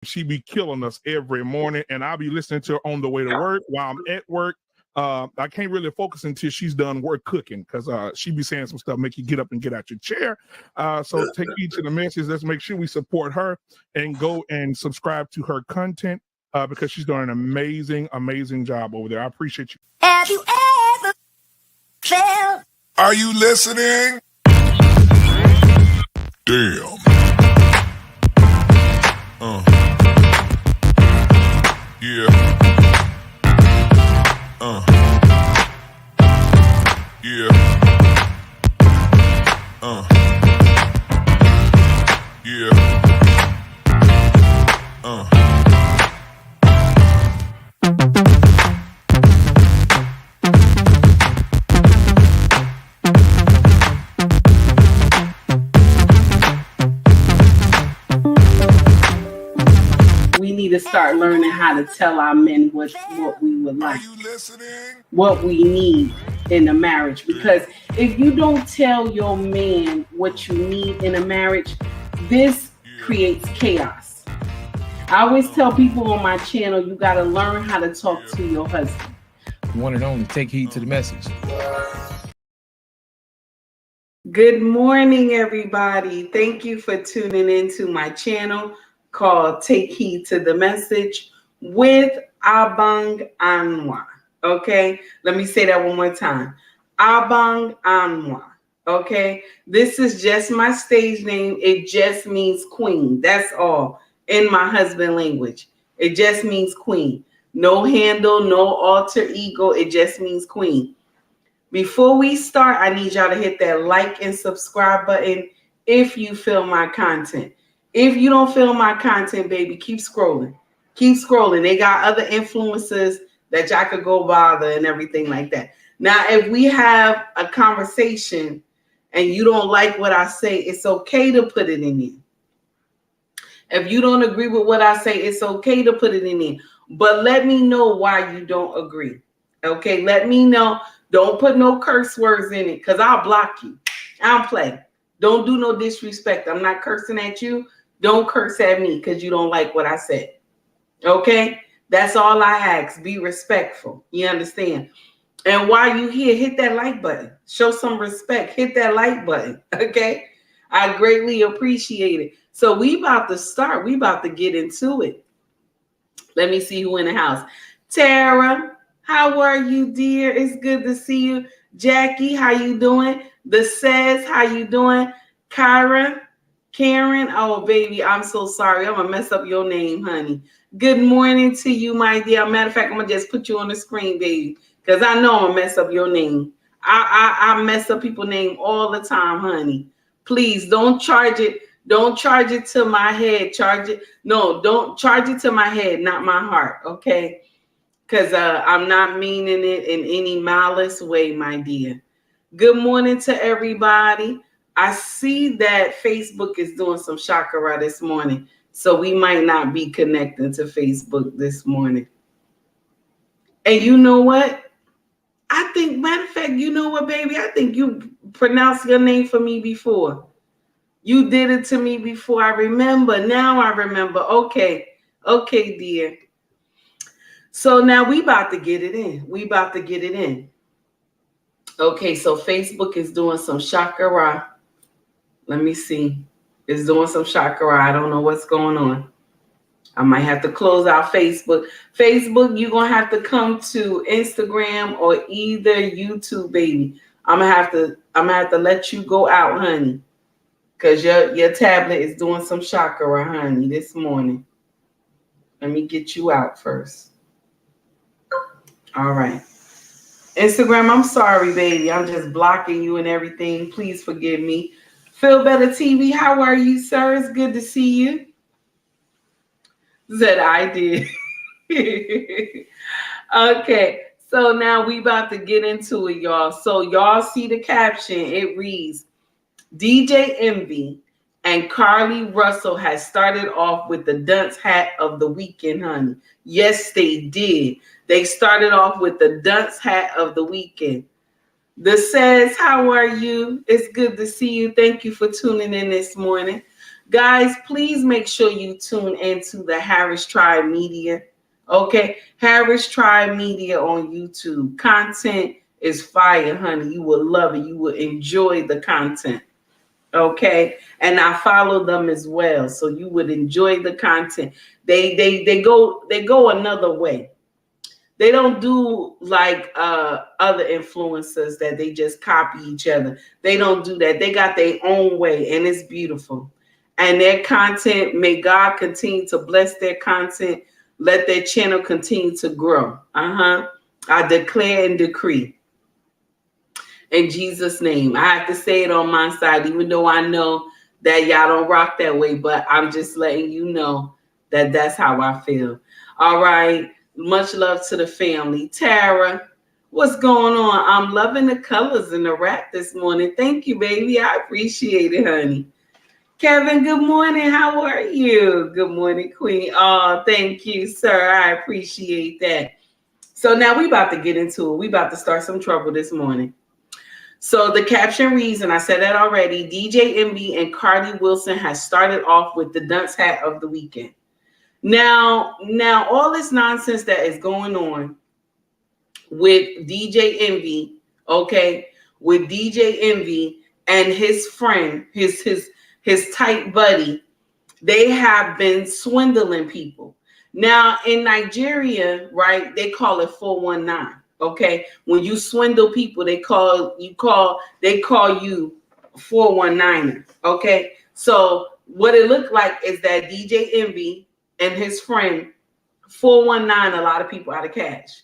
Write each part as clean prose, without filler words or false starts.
She be killing us every morning, and I'll be listening to her on the way to work while I'm at work. I can't really focus until she's done work cooking because she be saying some stuff make you get up and get out your chair. So take heed to the message. Let's make sure we support her and go and subscribe to her content because she's doing an amazing job over there. I appreciate you. Have you ever felt? Are you listening? Damn. Yeah. Yeah. Yeah. We need to start learning how to tell our men what we would like, what we need in a marriage. Because if you don't tell your man what you need in a marriage, this creates chaos. I always tell people on my channel, you got to learn how to talk to your husband. One and only, take heed to the message. Good morning, everybody. Thank you for tuning into my channel called Take Heed to the Message with Abang Anwar. Okay, let me say that one more time. Abang Anwar. Okay, this is just my stage name. It just means queen. That's all in my husband language. It just means queen. No handle, no alter ego. It just means queen. Before we start, I need y'all to hit that like and subscribe button if you feel my content. If you don't feel my content, baby, keep scrolling. Keep scrolling. They got other influencers that y'all could go bother and everything like that. Now, if we have a conversation and you don't like what I say, it's okay to put it in there. If you don't agree with what I say, it's okay to put it in there. But let me know why you don't agree. Okay, let me know. Don't put no curse words in it because I'll block you. I don't play. Don't do no disrespect. I'm not cursing at you. Don't curse at me because you don't like what I said. Okay? That's all I ask. Be respectful. You understand? And while you here, hit that like button. Show some respect. Hit that like button. Okay? I greatly appreciate it. So we about to start. We about to get into it. Let me see who in the house. Tara, how are you, dear? It's good to see you. Jackie, how you doing? The Says, how you doing? Kyra, Karen, oh, baby, I'm so sorry. I'm going to mess up your name, honey. Good morning to you, my dear. Matter of fact, I'm going to just put you on the screen, baby, because I know I'm going to mess up your name. I mess up people's name all the time, honey. Please don't charge it. Don't charge it to my head. Don't charge it to my head, not my heart, okay? Because I'm not meaning it in any malice way, my dear. Good morning to everybody. I see that Facebook is doing some chakra this morning, so we might not be connecting to Facebook this morning. And you know what? I think, matter of fact, you know what, baby? I think you pronounced your name for me before. You did it to me before. I remember. Now I remember. Okay, dear. So now we about to get it in. Okay, so Facebook is doing some chakra. Let me see. It's doing some chakra. I don't know what's going on. I might have to close out Facebook. Facebook, you're going to have to come to Instagram or either YouTube, baby. I'm gonna have to let you go out, honey. Because your tablet is doing some chakra, honey, this morning. Let me get you out first. All right. Instagram, I'm sorry, baby. I'm just blocking you and everything. Please forgive me. Feel Better TV, how are you, sir? It's good to see you. Said I did. Okay, so now we about to get into it, y'all. So y'all see the caption. It reads, DJ Envy and Carlee Russell has started off with the dunce hat of the weekend, honey. Yes, they did. They started off with the dunce hat of the weekend. The Says, how are you? It's good to see you. Thank you for tuning in this morning. Guys, please make sure you tune into the Harris Tribe Media. Okay, Harris Tribe Media on YouTube. Content is fire, honey. You will love it. You will enjoy the content. Okay, and I follow them as well, so you would enjoy the content. They go another way. They don't do like other influencers that they just copy each other. They don't do that. They got their own way, and it's beautiful. And their content, may God continue to bless their content. Let their channel continue to grow. I declare and decree in Jesus' name. I have to say it on my side, even though I know that y'all don't rock that way, but I'm just letting you know that that's how I feel. All right. Much love to the family. Tara, what's going on? I'm loving the colors in the wrap this morning. Thank you, baby. I appreciate it, honey. Kevin, good morning. How are you? Good morning, Queen. Oh, thank you, sir. I appreciate that. So now we about to get into it. We about to start some trouble this morning. So the caption reads, and I said that already, DJ Envy and Carlee Wilson has started off with the dunce hat of the weekend. Now all this nonsense that is going on with DJ Envy, okay, with DJ Envy and his friend, his tight buddy, they have been swindling people. Now in Nigeria, right, they call it 419. Okay, when you swindle people, they call you 419er. Okay, so what it looked like is that DJ Envy and his friend 419 a lot of people out of cash,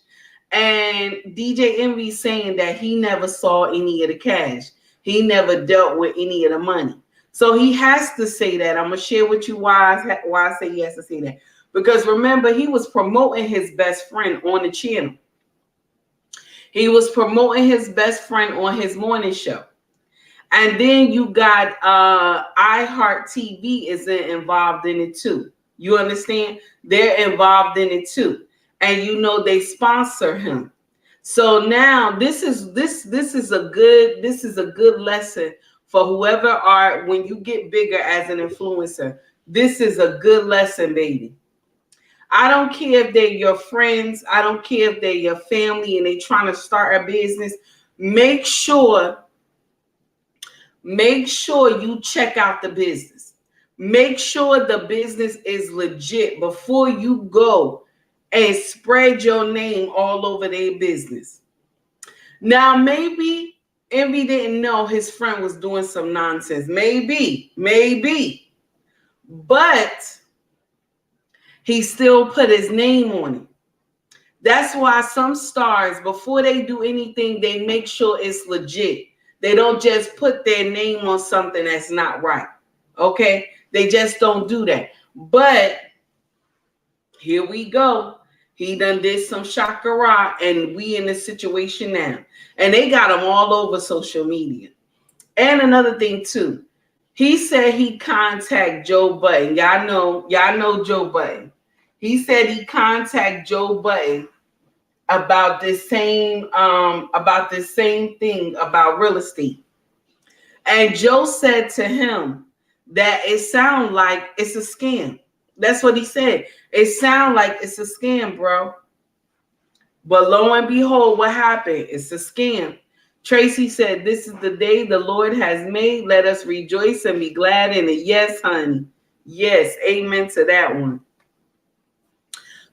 and DJ Envy saying that he never saw any of the cash, he never dealt with any of the money. So he has to say that. I'm gonna share with you why I say he has to say that, because remember, he was promoting his best friend on the channel. He was promoting his best friend on his morning show. And then you got iHeart TV is involved in it too. You understand? They're involved in it too. And you know they sponsor him. So now this is a good lesson for whoever are, when you get bigger as an influencer. This is a good lesson, baby. I don't care if they're your friends. I don't care if they're your family and they trying to start a business. Make sure you check out the business. Make sure the business is legit before you go and spread your name all over their business. Now, maybe Envy didn't know his friend was doing some nonsense. Maybe. But he still put his name on it. That's why some stars, before they do anything, they make sure it's legit. They don't just put their name on something that's not right. Okay? They just don't do that. But here we go. He done did some shakara, and we in this situation now. And they got him all over social media. And another thing too, he said he contact Joe Budden. Y'all know Joe Budden. He said he contact Joe Budden about this same thing about real estate. And Joe said to him that it sounds like it's a scam. That's what he said. It sounds like it's a scam, bro. But lo and behold, what happened? It's a scam. Tracy said, "This is the day the Lord has made. Let us rejoice and be glad in it." Yes, honey. Yes, amen to that one.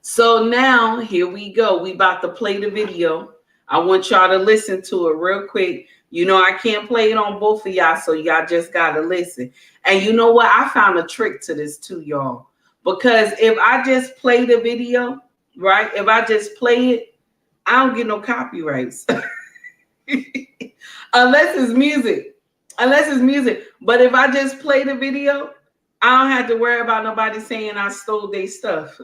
So now here we go. We about to play the video. I want y'all to listen to it real quick. You know, I can't play it on both of y'all, so y'all just got to listen. And you know what? I found a trick to this too, y'all. Because if I just play the video, right? If I just play it, I don't get no copyrights. Unless it's music. But if I just play the video, I don't have to worry about nobody saying I stole their stuff.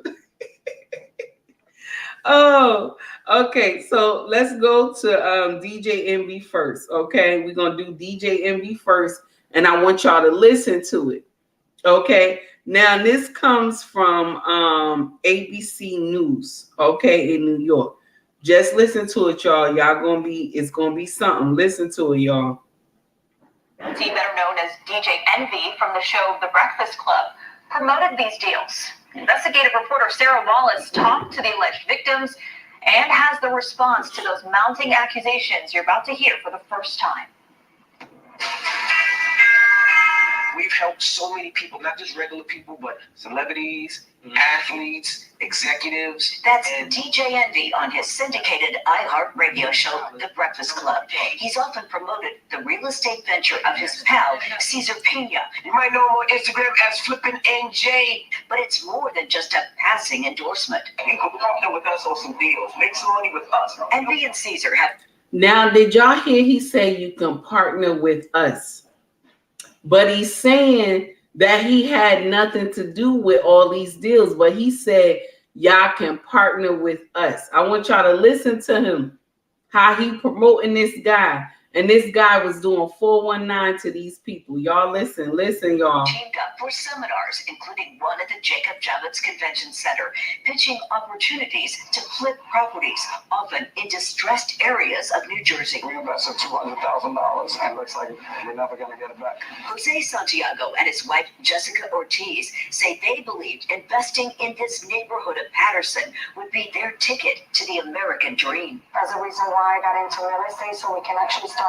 Oh, okay. So let's go to DJ Envy first. Okay, we're gonna do DJ Envy first, and I want y'all to listen to it. Okay. Now this comes from ABC News. Okay, in New York. Just listen to it, y'all. It's gonna be something. Listen to it, y'all. He, better known as DJ Envy from the show The Breakfast Club, promoted these deals. Investigative reporter Sarah Wallace talked to the alleged victims and has the response to those mounting accusations you're about to hear for the first time. We've helped so many people, not just regular people, but celebrities, athletes, executives. That's DJ Envy on his syndicated iHeart radio show, The Breakfast Club. He's often promoted the real estate venture of his pal, Cesar Pena. You might know him on Instagram as Flippin' NJ. But it's more than just a passing endorsement. You can partner with us on some deals. Make some money with us. Envy and Cesar have... Now, did y'all hear he say you can partner with us? But he's saying that he had nothing to do with all these deals. But he said, y'all can partner with us. I want y'all to listen to him, how he promoting this guy. And this guy was doing 419 to these people. Y'all listen, y'all. Teamed up for seminars, including one at the Jacob Javits Convention Center, pitching opportunities to flip properties, often in distressed areas of New Jersey. We invested $200,000 and looks like we're never going to get it back. Jose Santiago and his wife, Jessica Ortiz, say they believed investing in this neighborhood of Patterson would be their ticket to the American dream. That's the reason why I got into real estate, so we can actually start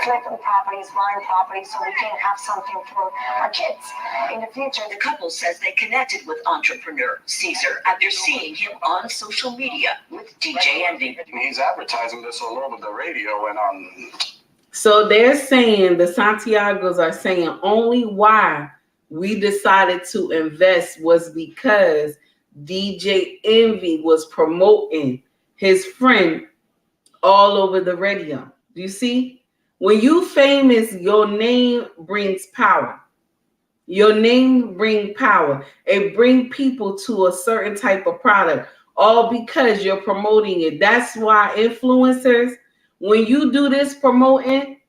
flipping properties, buying properties, so we can have something for our kids in the future. The couple says they connected with entrepreneur Cesar after seeing him on social media with DJ Envy. He's advertising this all over the radio and on. So they're saying, the Santiagos are saying, only why we decided to invest was because DJ Envy was promoting his friend all over the radio. Do you see? When you famous, your name brings power. Your name brings power. It brings people to a certain type of product, all because you're promoting it. That's why influencers, when you do this promoting,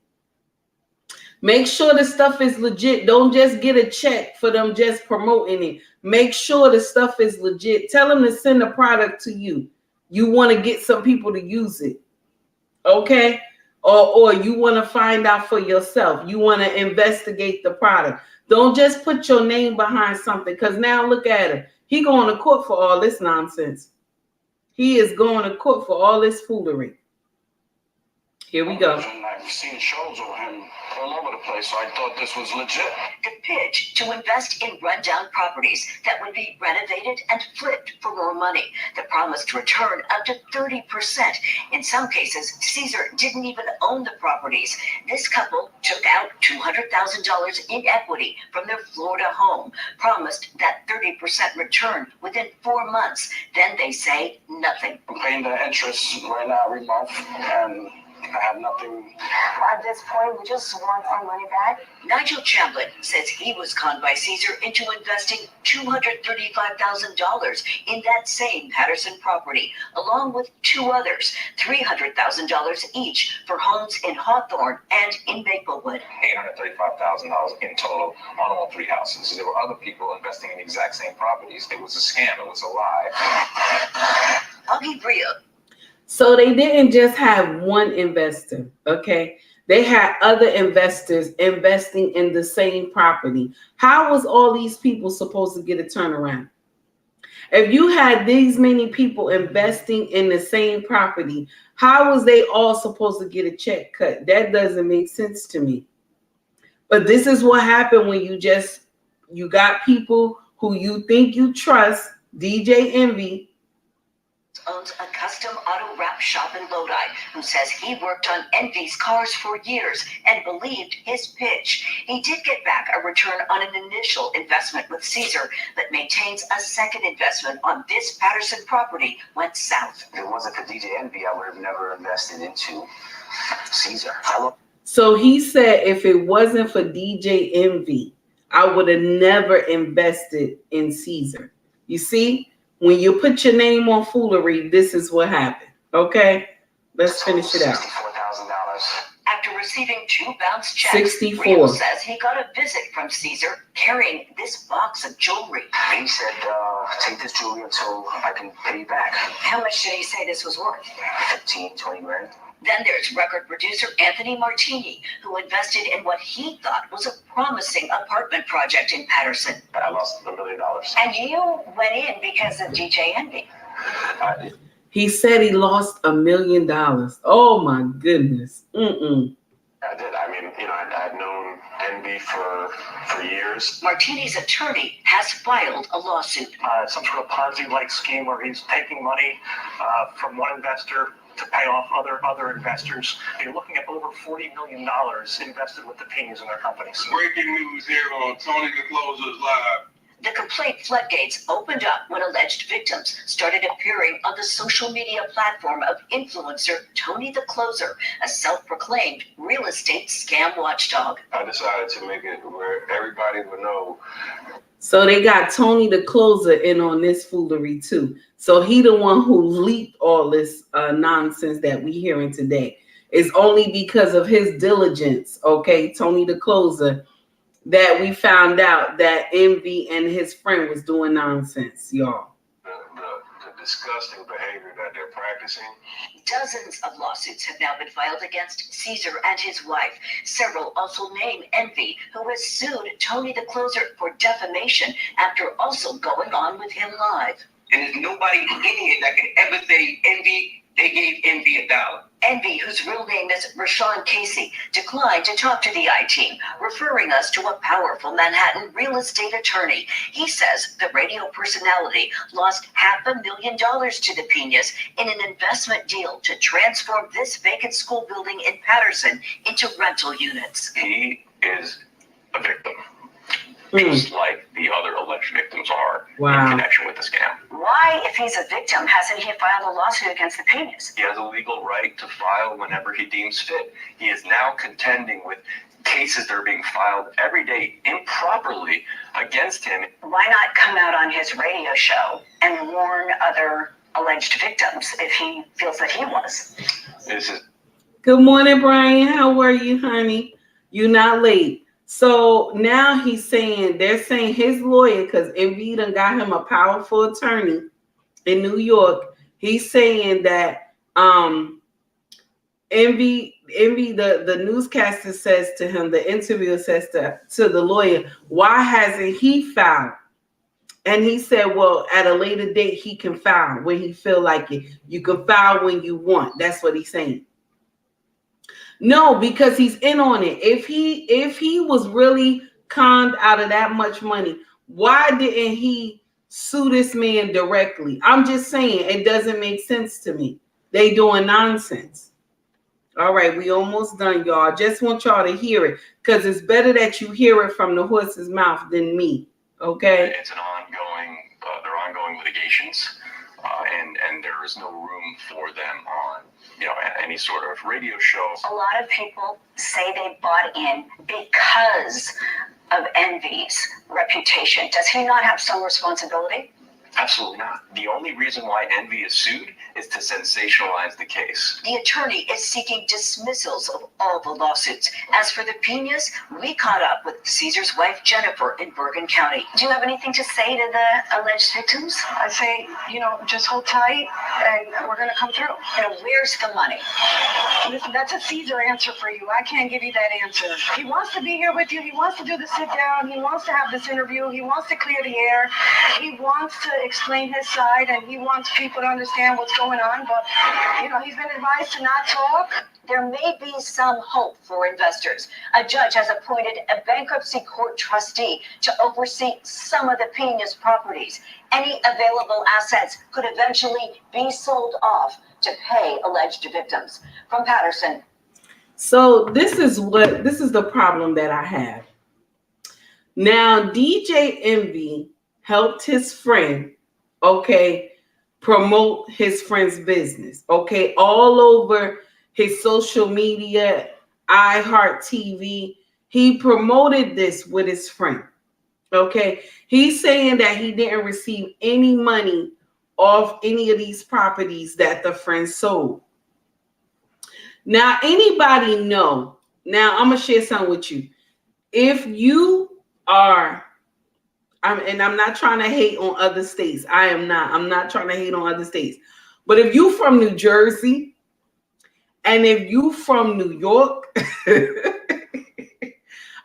make sure the stuff is legit. Don't just get a check for them just promoting it. Make sure the stuff is legit. Tell them to send a product to you. You want to get some people to use it. Okay? Or you want to find out for yourself. You want to investigate the product. Don't just put your name behind something, because now look at him. He going to court for all this nonsense. He is going to court for all this foolery. Here we go. I've seen shows of him all over the place, so I thought this was legit. The pitch to invest in rundown properties that would be renovated and flipped for more money. The promised return up to 30%. In some cases, Cesar didn't even own the properties. This couple took out $200,000 in equity from their Florida home, promised that 30% return within 4 months. Then they say nothing. I'm paying the interest right now every month, and I have nothing. At this point, we just want our money back. Nigel Chambliss says he was conned by Cesar into investing $235,000 in that same Patterson property, along with two others, $300,000 each for homes in Hawthorne and in Maplewood. $835,000 in total on all three houses. There were other people investing in the exact same properties. It was a scam. It was a lie. Augie Bria. So they didn't just have one investor, okay? They had other investors investing in the same property. How was all these people supposed to get a turnaround? If you had these many people investing in the same property, how was they all supposed to get a check cut? That doesn't make sense to me. But this is what happened when you got people who you think you trust, DJ Envy, owns a custom auto wrap shop in Lodi, who says he worked on Envy's cars for years and believed his pitch. He did get back a return on an initial investment with Cesar, but maintains a second investment on this Patterson property went south. If it wasn't for DJ Envy, I would have never invested into Cesar. So he said if it wasn't for DJ Envy, I would have never invested in Cesar. You see? When you put your name on foolery, this is what happened. Okay? Let's finish it out. $64,000. After receiving 2 bounce checks, 64. Rio says he got a visit from Cesar carrying this box of jewelry. He said, take this jewelry until I can pay you back. How much did he say this was worth? 15, 20 grand. Then there's record producer Anthony Martini, who invested in what he thought was a promising apartment project in Patterson. I lost $1 million. And you went in because of DJ Envy. He said he lost $1 million. Oh my goodness. I did. I mean, I've known Envy for years. Martini's attorney has filed a lawsuit. Some sort of Ponzi-like scheme where he's taking money from one investor to pay off other investors. You're looking at over $40 million invested with the Pinas in their companies. Breaking news here on Tony the Closer's Live. The complaint floodgates opened up when alleged victims started appearing on the social media platform of influencer Tony the Closer, a self-proclaimed real estate scam watchdog. I decided to make it where everybody would know. So they got Tony the Closer in on this foolery too. So he the one who leaked all this nonsense that we hearing today. It's only because of his diligence, okay, Tony the Closer, that we found out that Envy and his friend was doing nonsense, y'all. The disgusting behavior that they're practicing. Dozens of lawsuits have now been filed against Caesar and his wife. Several also name Envy, who has sued Tony the Closer for defamation after also going on with him live. And there's nobody in here that can ever say Envy, they gave Envy $1. Envy, whose real name is Rashawn Casey, declined to talk to the I-Team, referring us to a powerful Manhattan real estate attorney. He says the radio personality lost $500,000 to the Pinas in an investment deal to transform this vacant school building in Patterson into rental units. He is a victim, just like the other alleged victims are in connection with the scam. Why, if he's a victim, hasn't he filed a lawsuit against the Pinas? He has a legal right to file whenever he deems fit. He is now contending with cases that are being filed every day improperly against him. Why not come out on his radio show and warn other alleged victims if he feels that he was? This is Good morning, Brian. How are you, honey? You're not late. So now they're saying his lawyer, because Envy done got him a powerful attorney in New York. He's saying that Envy, the newscaster says to him, the interviewer says to the lawyer, why hasn't he filed? And he said, well, at a later date, he can file when he feel like it. You can file when you want. That's what he's saying. No, because he's in on it. If he was really conned out of that much money, why didn't he sue this man directly? I'm just saying, it doesn't make sense to me. They doing nonsense. All right, we almost done, y'all. Just want y'all to hear it, because it's better that you hear it from the horse's mouth than me. Okay? It's an ongoing, they're ongoing litigations, and there is no room for them on, any sort of radio show. A lot of people say they bought in because of Envy's reputation. Does he not have some responsibility? Absolutely not. The only reason why Envy is sued is to sensationalize the case. The attorney is seeking dismissals of all the lawsuits. As for the Pinas, we caught up with Caesar's wife, Jennifer, in Bergen County. Do you have anything to say to the alleged victims? I say, just hold tight and we're going to come through. And where's the money? Listen, that's a Caesar answer for you. I can't give you that answer. He wants to be here with you. He wants to do the sit down. He wants to have this interview. He wants to clear the air. He wants to explain his side, and he wants people to understand what's going on, but he's been advised to not talk. There may be some hope for investors. A judge has appointed a bankruptcy court trustee to oversee some of the Pinas properties. Any available assets could eventually be sold off to pay alleged victims. From Patterson. So this is the problem that I have. Now, DJ Envy helped his friend, promote his friend's business, all over his social media, iHeart TV. He promoted this with his friend, He's saying that he didn't receive any money off any of these properties that the friend sold. Now, anybody know? Now, I'm going to share something with you. If you are... I'm not trying to hate on other states. I'm not trying to hate on other states. But if you from New Jersey And if you from New York,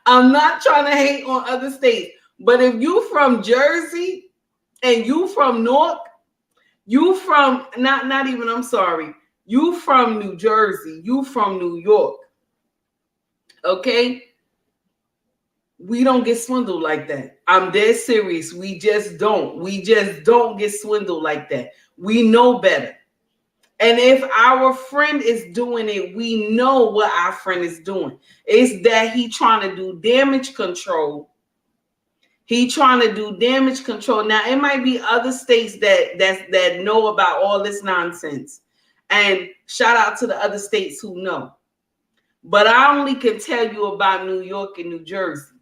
I'm not trying to hate on other states, but if you from Jersey and you from Newark, you from you from New Jersey, you from New York, okay? We don't get swindled like that. I'm dead serious. We just don't. We just don't get swindled like that. We know better. And if our friend is doing it, we know what our friend is doing. It's that he trying to do damage control. He trying to do damage control. Now, it might be other states that know about all this nonsense. And shout out to the other states who know. But I only can tell you about New York and New Jersey.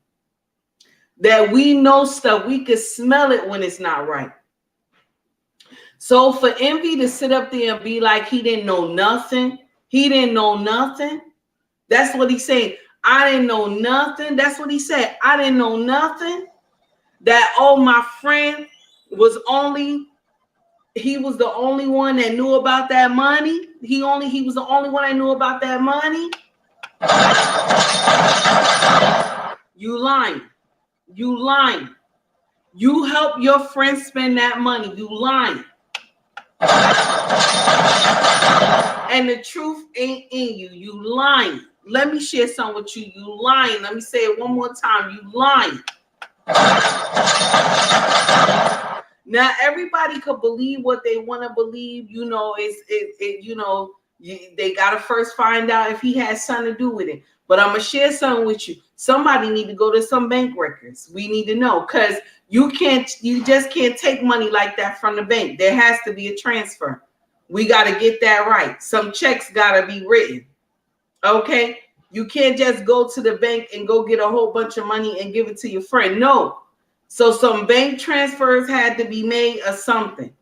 That we know stuff. We can smell it when it's not right. So for Envy to sit up there and be like he didn't know nothing, he didn't know nothing. That's what he's saying. I didn't know nothing. That's what he said. I didn't know nothing. That, oh, my friend was he was the only one that knew about that money. He was the only one that knew about that money. You lying. You lying. You help your friend spend that money. You lying. And the truth ain't in you. You lying. Let me share something with you. You lying. Let me say it one more time. You lying. Now everybody could believe what they want to believe. You know, they gotta first find out if he has something to do with it. But I'm gonna share something with you. Somebody need to go to some bank records. We need to know, because you just can't take money like that from the bank. There has to be a transfer. We got to get that right. Some checks got to be written. Okay? You can't just go to the bank and go get a whole bunch of money and give it to your friend. No. So some bank transfers had to be made or something.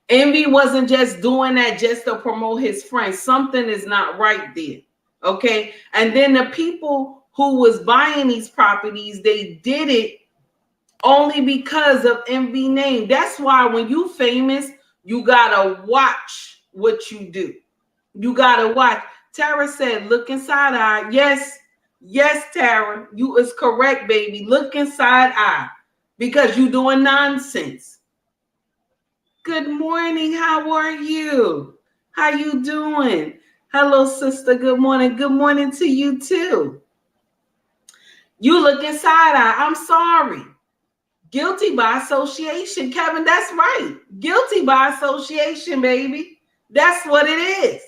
Envy wasn't just doing that just to promote his friend. Something is not right there. Okay? And then the people who was buying these properties, they did it only because of Envy name. That's why when you famous, you gotta watch what you do. You gotta watch. Tara said, look inside eye. Yes, Tara, you is correct, baby. Look inside eye, because you doing nonsense. Good morning. How are you? How you doing? Hello, sister. Good morning. Good morning to you too. You look inside eye. I'm sorry. Guilty by association, Kevin. That's right. Guilty by association, baby. That's what it is.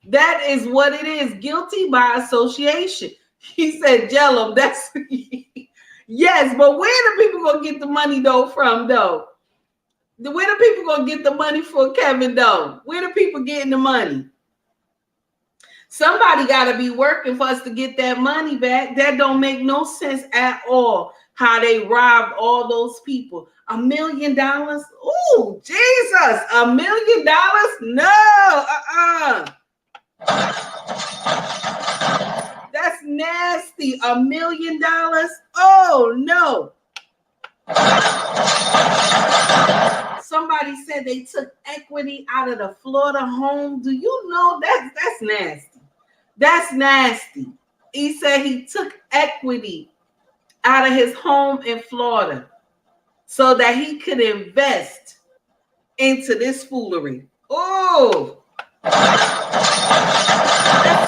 That is what it is. Guilty by association. He said, Jello. That's yes, but where the people gonna get the money though from though? Where the people gonna get the money for Kevin though? Where the people getting the money? Somebody got to be working for us to get that money back. That don't make no sense at all. How they robbed all those people. $1 million? Ooh, Jesus. $1 million? No. That's nasty. $1 million? Oh, no. Somebody said they took equity out of the Florida home. Do you know that's nasty? That's nasty. He said he took equity out of his home in Florida so that he could invest into this foolery. Oh, that's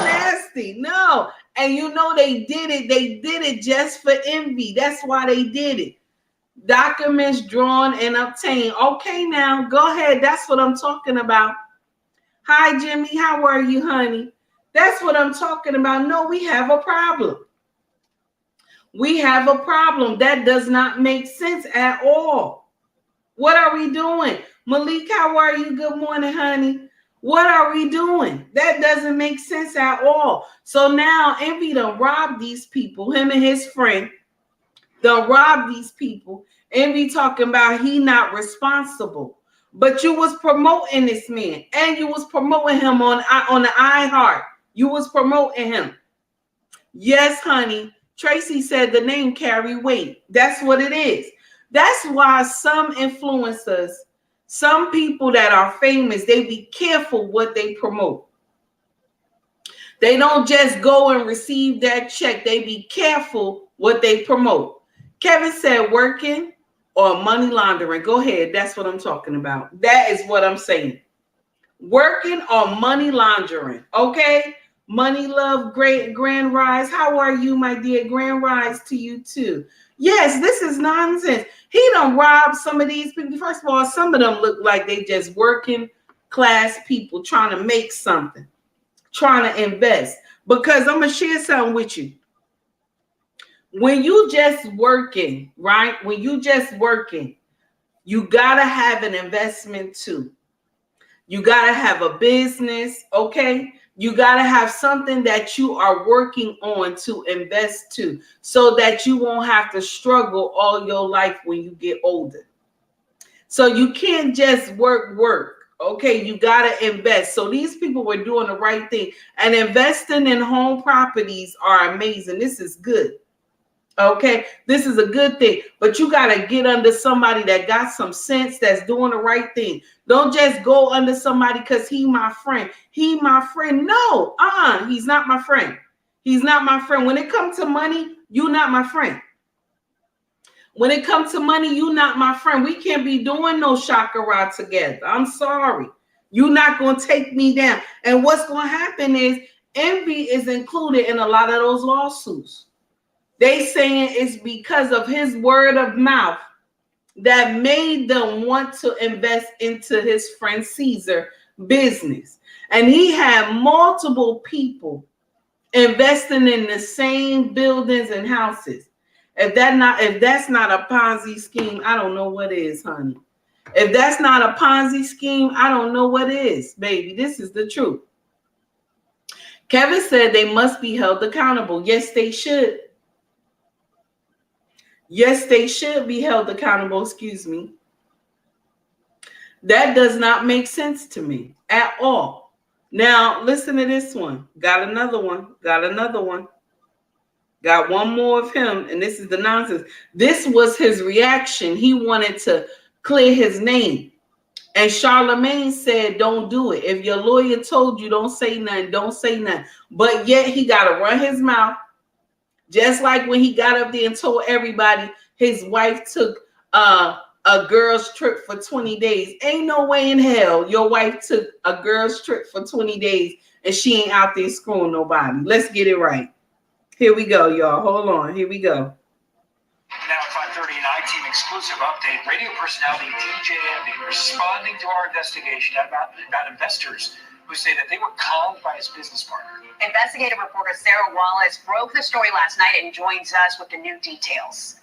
nasty. No. And you know they did it. They did it just for envy. That's why they did it. Documents drawn and obtained. Okay, now go ahead. That's what I'm talking about. Hi, Jimmy. How are you, honey? That's what I'm talking about. No, we have a problem. We have a problem. That does not make sense at all. What are we doing? Malik, how are you? Good morning, honey. What are we doing? That doesn't make sense at all. So now Envy done robbed these people, him and his friend, done robbed these people. Envy talking about he not responsible. But you was promoting this man, and you was promoting him on the iHeart. You was promoting him. Yes, honey. Tracy said the name carry weight. That's what it is. That's why some influencers, some people that are famous, they be careful what they promote. They don't just go and receive that check. They be careful what they promote. Kevin said working or money laundering. Go ahead. That's what I'm talking about. That is what I'm saying. Working or money laundering. Okay? Money love, great grand rise. How are you, my dear? Grand rise to you too. Yes, this is nonsense. He done robbed some of these people. First of all, some of them look like they just working class people trying to make something, trying to invest. Because I'm going to share something with you. When you just working, right? When you just working, you got to have an investment too. You got to have a business, okay? You got to have something that you are working on to invest to so that you won't have to struggle all your life when you get older. So you can't just work. Okay, you got to invest. So these people were doing the right thing. And investing in home properties are amazing. This is good. Okay, this is a good thing. But you got to get under somebody that got some sense, that's doing the right thing. Don't just go under somebody because he my friend. He my friend. No, he's not my friend. He's not my friend. When it comes to money, you not my friend. When it comes to money, you not my friend. We can't be doing no shakara together. I'm sorry. You're not going to take me down. And what's going to happen is envy is included in a lot of those lawsuits. They saying it's because of his word of mouth that made them want to invest into his friend Caesar business. And he had multiple people investing in the same buildings and houses. If that's not a Ponzi scheme, I don't know what is, honey. If that's not a Ponzi scheme, I don't know what is, baby. This is the truth. Kevin said they must be held accountable. Yes, they should. Yes, they should be held accountable. Excuse me. That does not make sense to me at all. Now, listen to this one. Got another one. Got one more of him, and this is the nonsense. This was his reaction. He wanted to clear his name. And Charlemagne said, don't do it. If your lawyer told you don't say nothing, don't say nothing. But yet he got to run his mouth. Just like when he got up there and told everybody his wife took a girl's trip for 20 days. Ain't no way in hell your wife took a girl's trip for 20 days and she ain't out there screwing nobody. Let's get it right. Here we go, y'all. Hold on. Here we go. Now at 5:30, an I-Team exclusive update. Radio personality DJ Envy responding to our investigation about investors who say that they were conned by his business partner. Investigative reporter Sarah Wallace broke the story last night and joins us with the new details.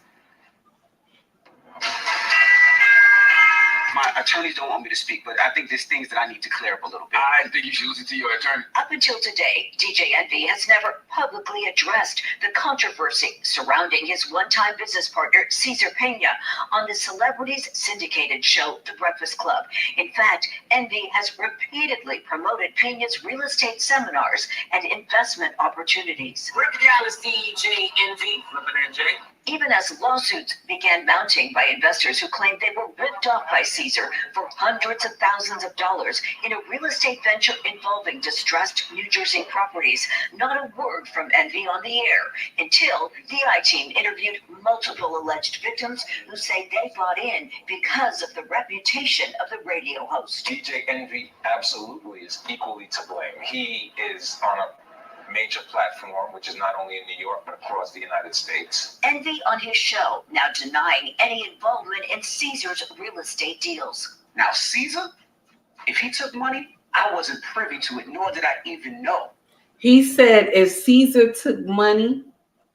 My attorneys don't want me to speak, but I think there's things that I need to clear up a little bit. I think you should listen to your attorney. Up until today, DJ Envy has never publicly addressed the controversy surrounding his one-time business partner, Cesar Pena, on the celebrities syndicated show, The Breakfast Club. In fact, Envy has repeatedly promoted Pena's real estate seminars and investment opportunities. Rick Dallas, DJ Envy, flipping NJ. Even as lawsuits began mounting by investors who claimed they were ripped off by Caesar for hundreds of thousands of dollars in a real estate venture involving distressed New Jersey properties. Not a word from Envy on the air until the I-Team interviewed multiple alleged victims who say they bought in because of the reputation of the radio host. DJ Envy absolutely is equally to blame. He is on a major platform, which is not only in New York, but across the United States. Envy on his show now denying any involvement in Caesar's real estate deals. Now, Caesar, if he took money, I wasn't privy to it, nor did I even know. He said if Caesar took money,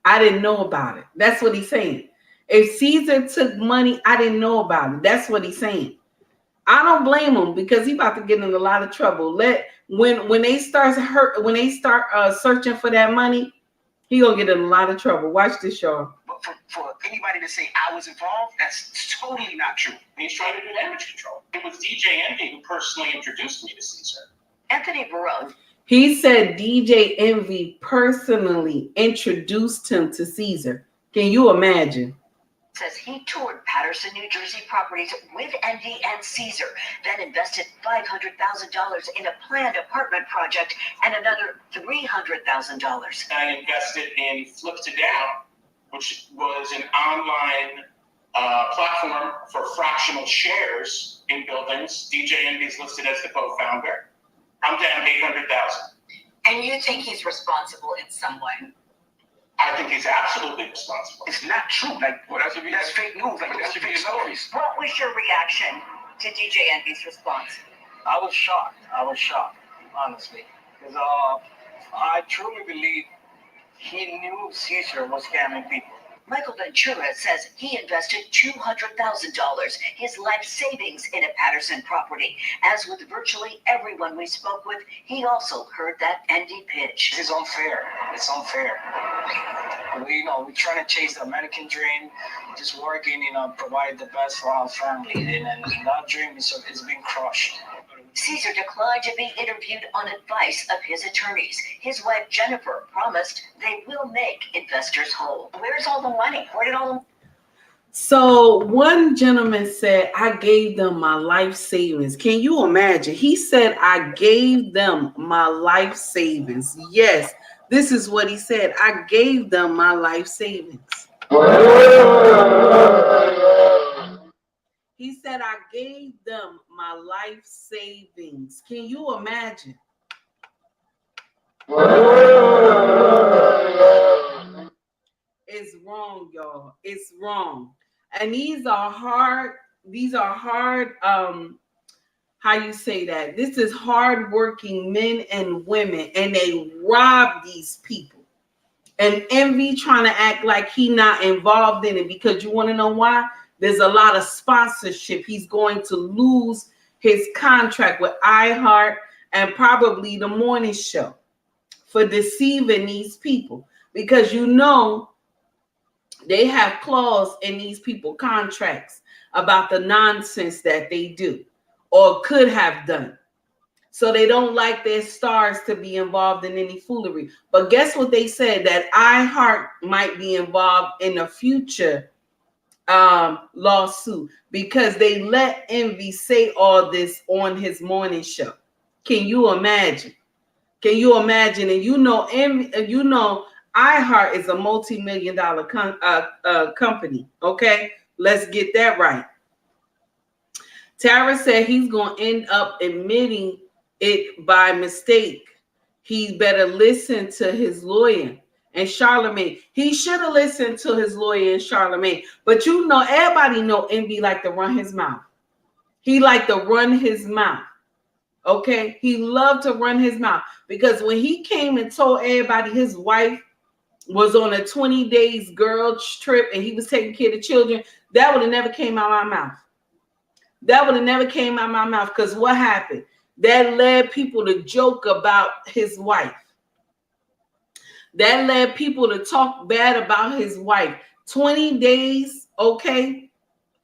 I didn't know about it. That's what he's saying. If Caesar took money, I didn't know about it. That's what he's saying. I don't blame him because he's about to get in a lot of trouble. When they start searching for that money, he gonna get in a lot of trouble. Watch this, y'all. But for anybody to say I was involved, that's totally not true. He's trying to do damage control. It was DJ Envy who personally introduced me to Caesar. Anthony Barone. He said DJ Envy personally introduced him to Caesar. Can you imagine? says he toured Patterson, New Jersey properties with Envy and Caesar, then invested $500,000 in a planned apartment project and another $300,000. I invested in Flip to Down, which was an online platform for fractional shares in buildings. DJ Envy is listed as the co-founder. I'm down $800,000. And you think he's responsible in some way? I think he's absolutely responsible. It's not true. Like, well, that's fake news. Like, that's fake stories. What was your reaction to DJ Envy's response? I was shocked, honestly. Because I truly believe he knew Caesar was scamming people. Michael Ventura says he invested $200,000, his life savings, in a Patterson property. As with virtually everyone we spoke with, he also heard that Envy pitch. It's unfair. It's unfair. We're trying to chase the American dream, just working, provide the best for our family, and that dream is being crushed. Caesar declined to be interviewed on advice of his attorneys. His wife, Jennifer, promised they will make investors whole. Where's all the money? Where did all the... So one gentleman said, I gave them my life savings. Can you imagine? He said, I gave them my life savings. Yes, this is what he said. I gave them my life savings. He said, I gave them my life savings. Can you imagine? It's wrong, y'all. It's wrong. And these are hard, how you say that? This is hardworking men and women, and they rob these people. And Envy trying to act like he not involved in it, because you want to know why? There's a lot of sponsorship. He's going to lose his contract with iHeart and probably the morning show for deceiving these people, because they have clause in these people contracts about the nonsense that they do or could have done. So they don't like their stars to be involved in any foolery. But guess what they said? That iHeart might be involved in a future lawsuit because they let Envy say all this on his morning show. Can you imagine? Can you imagine? And Envy, iHeart is a multi-million-dollar company. Okay, let's get that right. Tara said he's going to end up admitting it by mistake. He better listen to his lawyer. And Charlemagne, he should have listened to his lawyer and Charlemagne. But everybody know Envy like to run his mouth. He like to run his mouth. Okay, he loved to run his mouth, because when he came and told everybody his wife was on a 20 days girls trip and he was taking care of the children, that would have never came out of my mouth. That would have never came out of my mouth, because what happened? That led people to joke about his wife. That led people to talk bad about his wife. 20 days, okay,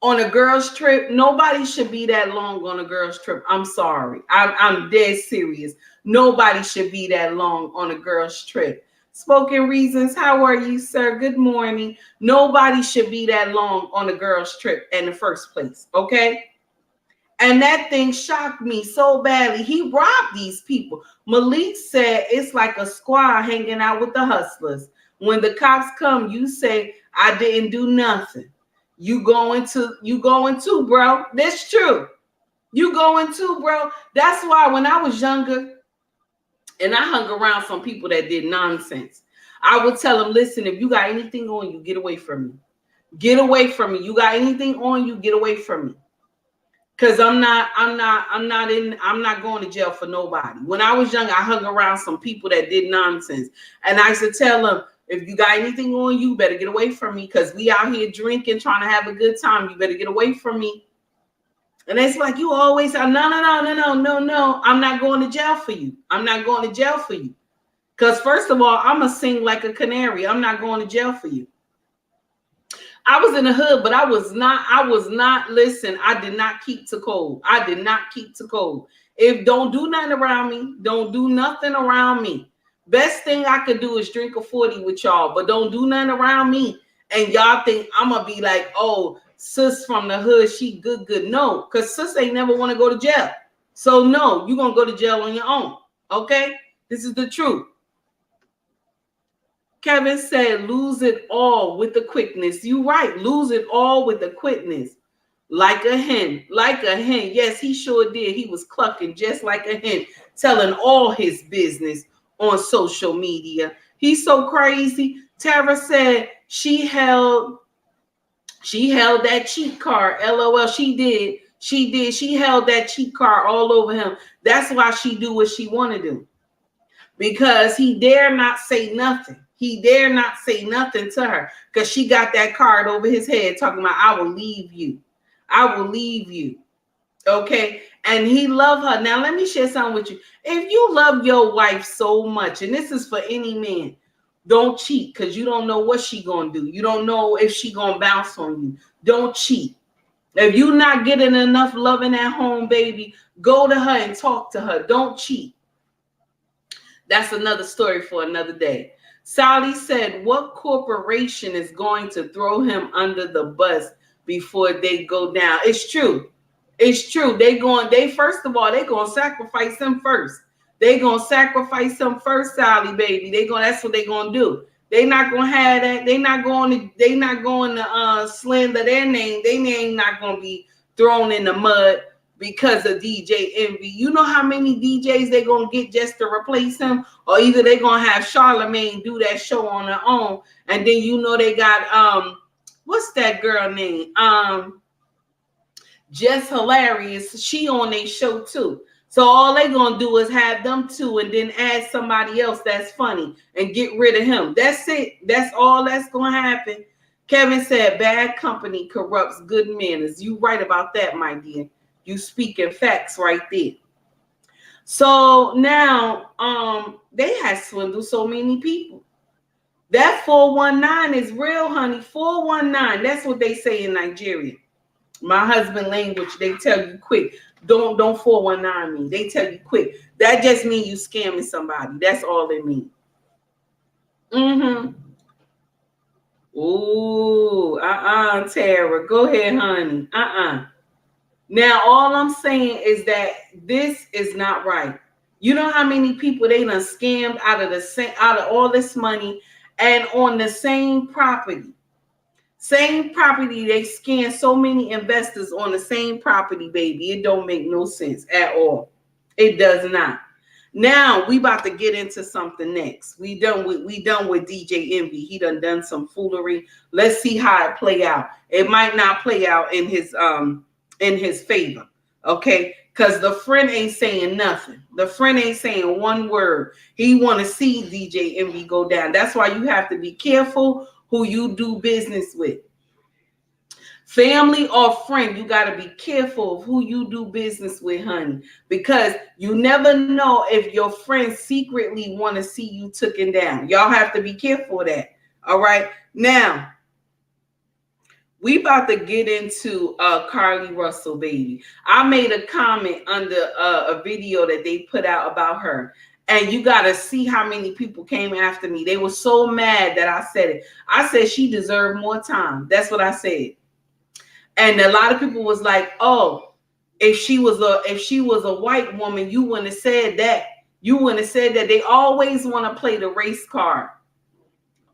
on a girl's trip. Nobody should be that long on a girl's trip. I'm sorry. I'm dead serious. Nobody should be that long on a girl's trip. Spoken Reasons, how are you, sir? Good morning. Nobody should be that long on a girl's trip in the first place, okay? And that thing shocked me so badly. He robbed these people. Malik said it's like a squad hanging out with the hustlers. When the cops come, you say, I didn't do nothing. You going too, bro. That's true. You going too, bro. That's why when I was younger and I hung around some people that did nonsense, I would tell them, listen, if you got anything on you, get away from me. Get away from me. You got anything on you, get away from me. Because I'm not going to jail for nobody. When I was young, I hung around some people that did nonsense. And I used to tell them, if you got anything on you, better get away from me, because we out here drinking, trying to have a good time. You better get away from me. And it's like, you always say, no. I'm not going to jail for you. I'm not going to jail for you. Because first of all, I'm going to sing like a canary. I'm not going to jail for you. I was in the hood, but I was not, listen, I did not keep to code. I did not keep to code. If don't do nothing around me, don't do nothing around me. Best thing I could do is drink a 40 with y'all, but don't do nothing around me and y'all think I'm gonna be like, oh, sis from the hood, she good. No, because sis ain't never want to go to jail. So no, you're gonna go to jail on your own. Okay? This is the truth. Kevin said, lose it all with the quickness. You right, lose it all with the quickness. Like a hen. Yes, he sure did. He was clucking just like a hen, telling all his business on social media. He's so crazy. Tara said she held that cheat card. LOL. She did. She held that cheat card all over him. That's why she do what she want to do. Because he dare not say nothing. He dare not say nothing to her. Because she got that card over his head talking about, I will leave you. I will leave you. Okay? And he loved her. Now, let me share something with you. If you love your wife so much, and this is for any man, don't cheat, because you don't know what she gonna do. You don't know if she gonna bounce on you. Don't cheat. If you're not getting enough loving at home, baby, go to her and talk to her. Don't cheat. That's another story for another day. Sally said, what corporation is going to throw him under the bus before they go down? It's true. It's true. First of all, they're going to sacrifice him first. They're going to sacrifice him first, Sally, baby. That's what they're going to do. They're not going to have that. They're not going to slander their name. Their name not going to be thrown in the mud because of DJ Envy. You know how many DJs they're going to get just to replace him? Or either they're going to have Charlamagne do that show on her own. And then you know they got, what's that girl name? Just Hilarious. She on their show too. So all they're going to do is have them two and then add somebody else that's funny and get rid of him. That's it. That's all that's going to happen. Kevin said, bad company corrupts good manners. You right about that, my dear. You speaking facts right there. So now they had swindled so many people. That 419 is real, honey. 419. That's what they say in Nigeria. My husband language, they tell you quick. Don't 419 me. They tell you quick. That just means you scamming somebody. That's all it means. Ooh, Tara. Go ahead, honey. Now, all I'm saying is that this is not right. You know how many people they done scammed out of all this money, and on the same property. Same property, they scam so many investors on the same property, baby. It don't make no sense at all. It does not. Now we about to get into something next. We done with DJ Envy. He done some foolery. Let's see how it play out. It might not play out in his favor. Okay? Because the friend ain't saying nothing. The friend ain't saying one word. He want to see DJ Envy go down. That's why you have to be careful who you do business with. Family or friend, you got to be careful of who you do business with, honey, because you never know if your friends secretly want to see you taken down. Y'all have to be careful of that. All right. Now, we about to get into Carlee Russell, baby. I made a comment under a video that they put out about her. And you got to see how many people came after me. They were so mad that I said it. I said she deserved more time. That's what I said. And a lot of people was like, oh, if she was a white woman, you wouldn't have said that. You wouldn't have said that. They always want to play the race card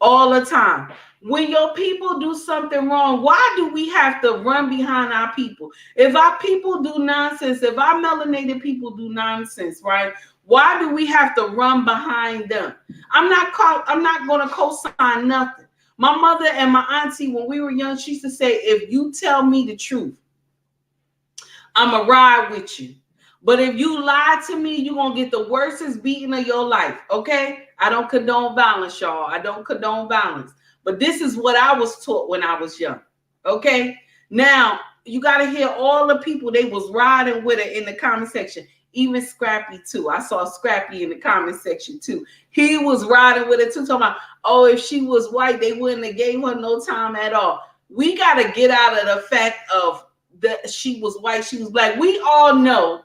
all the time. When your people do something wrong, why do we have to run behind our people? If our people do nonsense, if our melanated people do nonsense, right? Why do we have to run behind them? I'm not going to co-sign nothing. My mother and my auntie, when we were young, she used to say, if you tell me the truth, I'm going to ride with you. But if you lie to me, you're going to get the worstest beating of your life, okay? I don't condone violence, y'all. I don't condone violence. But this is what I was taught when I was young, okay? Now, you got to hear all the people, they was riding with her in the comment section. Even Scrappy, too. I saw Scrappy in the comment section, too. He was riding with her, too, talking about, oh, if she was white, they wouldn't have gave her no time at all. We got to get out of the fact of that she was white, she was black. We all know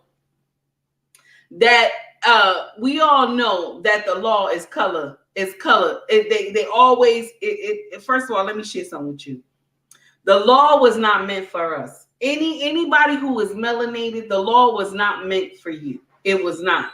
that the law is color It's color. They always. First of all, let me share something with you. The law was not meant for us. Anybody who is melanated, the law was not meant for you. It was not.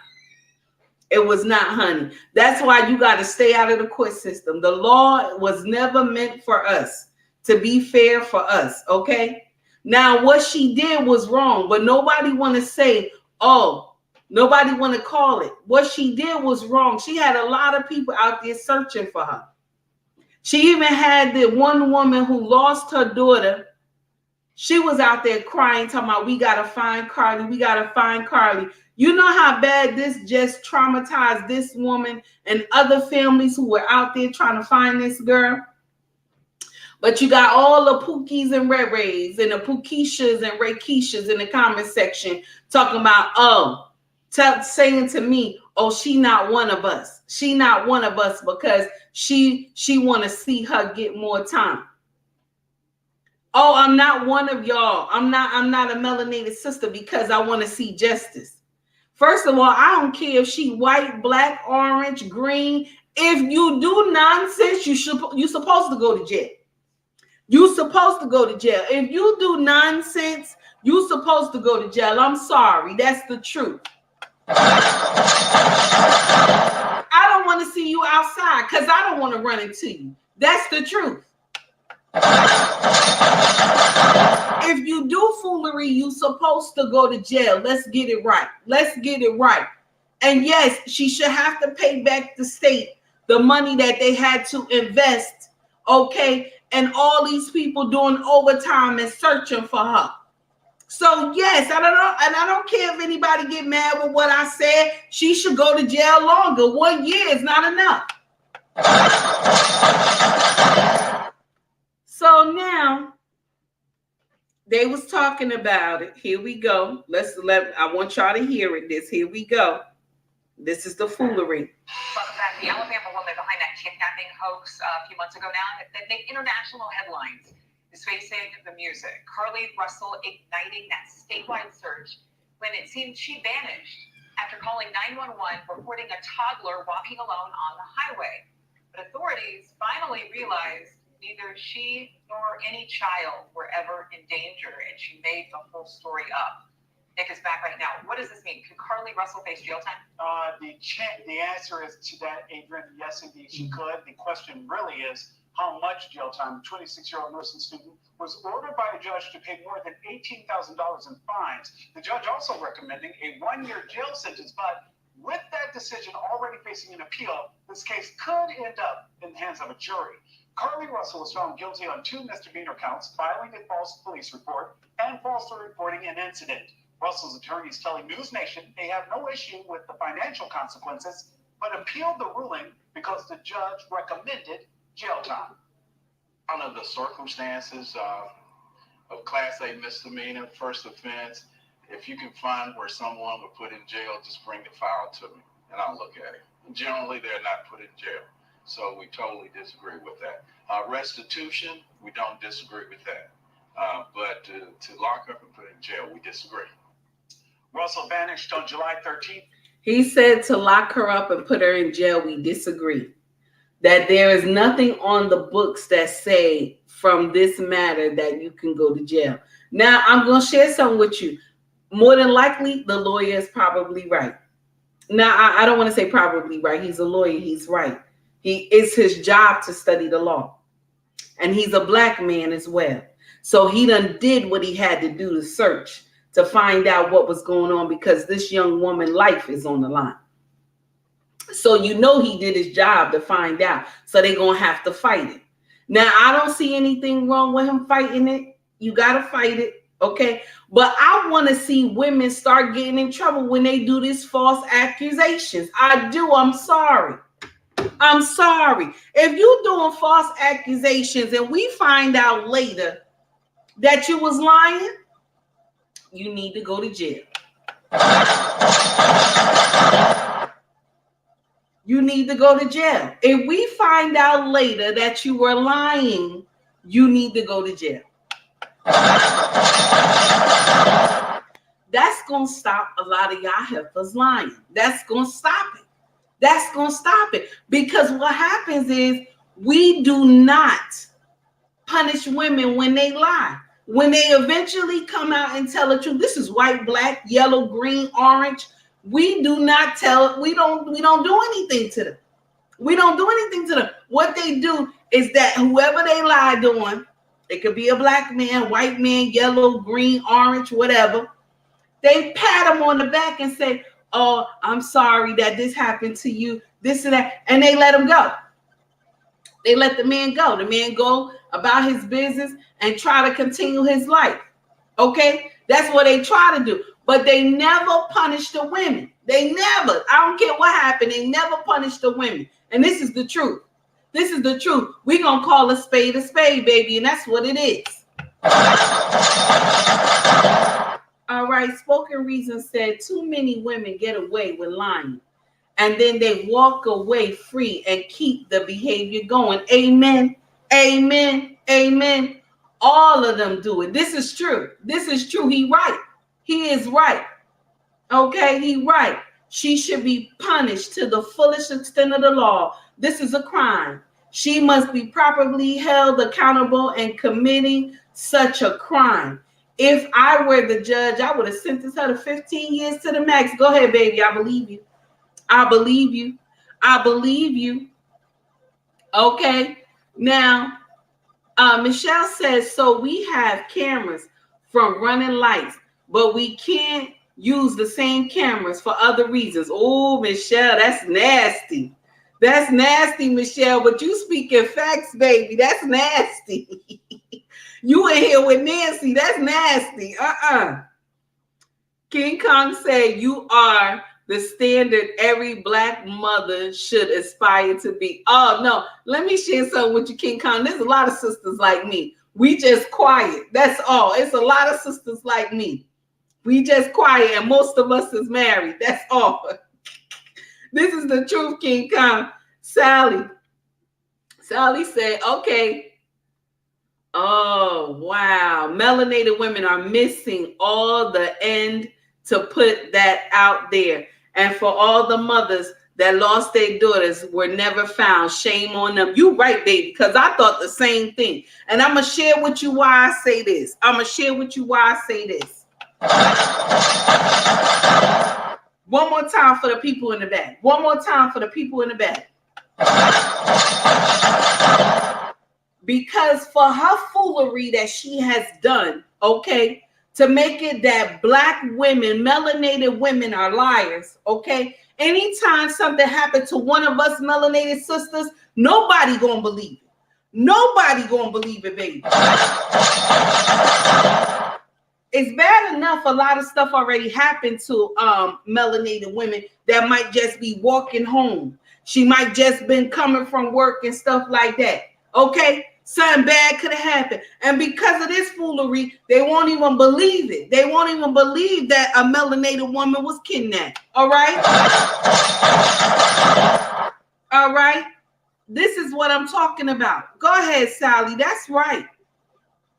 It was not, honey. That's why you got to stay out of the court system. The law was never meant for us to be fair for us. Okay. Now, what she did was wrong, but nobody want to say, oh, nobody want to call it. What she did was wrong. She had a lot of people out there searching for her. She even had the one woman who lost her daughter. She was out there crying, talking about, we got to find Carlee. We got to find Carlee. You know how bad this just traumatized this woman and other families who were out there trying to find this girl? But you got all the Pookies and Red Rays and the Pookishas and Raykishas in the comment section talking about, oh, saying to me, oh, she not one of us. She not one of us because she want to see her get more time. Oh, I'm not one of y'all. I'm not a melanated sister because I want to see justice. First of all, I don't care if she white, black, orange, green. If you do nonsense, you're supposed to go to jail. You're supposed to go to jail. If you do nonsense, you're supposed to go to jail. I'm sorry. That's the truth. I don't want to see you outside because I don't want to run into you. That's the truth. If you do foolery, you're supposed to go to jail. Let's get it right. Let's get it right. And yes, she should have to pay back the state the money that they had to invest. Okay. And all these people doing overtime and searching for her. So yes, I don't know, and I don't care if anybody get mad with what I said. She should go to jail longer. 1 year is not enough. So now they was talking about it. Here we go. I want y'all to hear it. Here we go. This is the foolery. Welcome back. The Alabama woman behind that kidnapping hoax a few months ago now that made international headlines is facing the music. Carlee Russell igniting that statewide search when it seemed she vanished after calling 911 reporting a toddler walking alone on the highway. But authorities finally realized neither she nor any child were ever in danger, and she made the whole story up. Nick is back right now. What does this mean? Can Carlee Russell face jail time? The answer is to that, Adrian. Yes, indeed, she could. The question really is how much jail time. The 26-year-old nursing student was ordered by a judge to pay more than $18,000 in fines. The judge also recommending a 1-year jail sentence, but with that decision already facing an appeal, this case could end up in the hands of a jury. Carlee Russell was found guilty on 2 misdemeanor counts, filing a false police report and falsely reporting an incident. Russell's attorneys telling News Nation they have no issue with the financial consequences, but appealed the ruling because the judge recommended jail time. Under the circumstances of Class A misdemeanor, first offense, if you can find where someone would put in jail, just bring the file to me and I'll look at it. Generally, they're not put in jail. So we totally disagree with that. Restitution, we don't disagree with that. But to lock up and put in jail, we disagree. Russell vanished on July 13th. He said to lock her up and put her in jail, we disagree. That there is nothing on the books that say from this matter that you can go to jail. Now, I'm going to share something with you. More than likely, the lawyer is probably right. Now, I don't want to say probably right. He's a lawyer. He's right. It's his job to study the law. And he's a black man as well. So he done did what he had to do to search, to find out what was going on, because this young woman's life is on the line. So you know he did his job to find out. So they're going to have to fight it. Now, I don't see anything wrong with him fighting it. You got to fight it, okay? But I want to see women start getting in trouble when they do these false accusations. I do. I'm sorry. I'm sorry. If you're doing false accusations and we find out later that you was lying, you need to go to jail. You need to go to jail. If we find out later that you were lying, you need to go to jail. That's going to stop a lot of y'all heifers lying. That's going to stop it. That's going to stop it. Because what happens is we do not punish women when they lie. When they eventually come out and tell the truth, this is white, black, yellow, green, orange. We do not tell, we don't do anything to them. We don't do anything to them. What they do is that whoever they lied on, it could be a black man, white man, yellow, green, orange, whatever. They pat them on the back and say, oh, I'm sorry that this happened to you, this and that. And they let him go. They let the man go. The man go about his business and try to continue his life. Okay? That's what they try to do. But they never punish the women. They never. I don't care what happened. They never punish the women. And this is the truth. This is the truth. We're going to call a spade, baby. And that's what it is. All right. Spoken Reason said too many women get away with lying. And then they walk away free and keep the behavior going. Amen. Amen. Amen. All of them do it. This is true. This is true. He right. He is right. Okay, he right. She should be punished to the fullest extent of the law. This is a crime. She must be properly held accountable in committing such a crime. If I were the judge, I would have sentenced her to 15 years to the max. Go ahead, baby. I believe you. I believe you. I believe you. Okay. Now, Michelle says, so we have cameras from running lights, but we can't use the same cameras for other reasons. Oh, Michelle, that's nasty. That's nasty, Michelle. But you speaking facts, baby. That's nasty. You in here with Nancy. That's nasty. King Kong said you are the standard every black mother should aspire to be. Oh, no. Let me share something with you, King Kong. There's a lot of sisters like me. We just quiet. That's all. It's a lot of sisters like me. We just quiet, and most of us is married. That's all. This is the truth, King Kong. Sally said, okay. Oh, wow. Melanated women are missing all the end to put that out there. And for all the mothers that lost their daughters were never found, shame on them. You right, baby, because I thought the same thing. And I'm going to share with you why I say this. One more time for the people in the back. One more time for the people in the back. Because for her foolery that she has done, okay, to make it that black women, melanated women are liars, okay? Anytime something happened to one of us melanated sisters, nobody gonna believe it. Nobody gonna believe it, baby. It's bad enough a lot of stuff already happened to melanated women that might just be walking home. She might just been coming from work and stuff like that, okay? Something bad could have happened. And because of this foolery, they won't even believe it. They won't even believe that a melanated woman was kidnapped. All right? All right? This is what I'm talking about. Go ahead, Sally. That's right.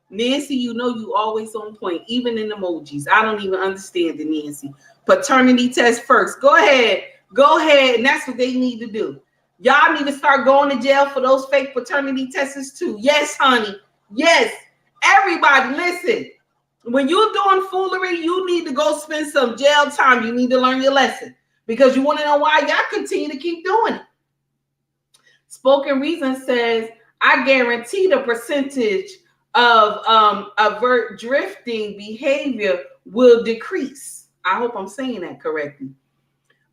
Nancy, you know you always on point, even in emojis. I don't even understand it, Nancy. Paternity test first. Go ahead. Go ahead. And that's what they need to do. Y'all need to start going to jail for those fake paternity tests too. Yes, honey. Yes. Everybody, listen. When you're doing foolery, you need to go spend some jail time. You need to learn your lesson. Because you want to know why y'all continue to keep doing it. Spoken Reason says, I guarantee the percentage of avert drifting behavior will decrease. I hope I'm saying that correctly.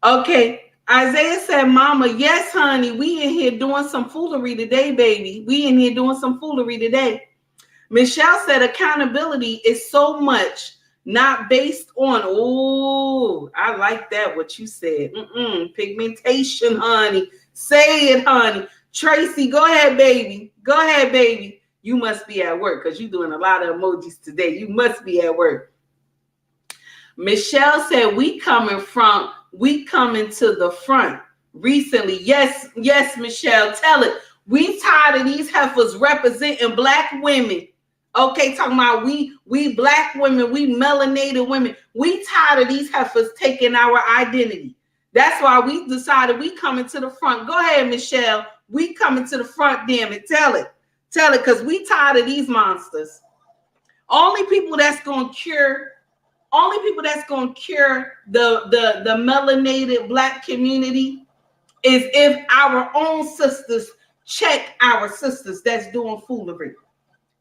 Okay. Isaiah said, Mama, yes, honey, we in here doing some foolery today, baby. We in here doing some foolery today. Michelle said accountability is so much not based on, oh, I like that, what you said. Pigmentation, honey. Say it, honey. Tracy, go ahead, baby. Go ahead, baby. You must be at work because you're doing a lot of emojis today. You must be at work. Michelle said, we coming to the front recently. Yes, Michelle, tell it. We tired of these heifers representing black women. Okay, talking about we black women, we melanated women. We tired of these heifers taking our identity. That's why we decided we coming to the front. Go ahead, Michelle. We coming to the front, damn it. Tell it, because we tired of these monsters. Only people that's gonna cure the melanated Black community is if our own sisters check our sisters that's doing foolery.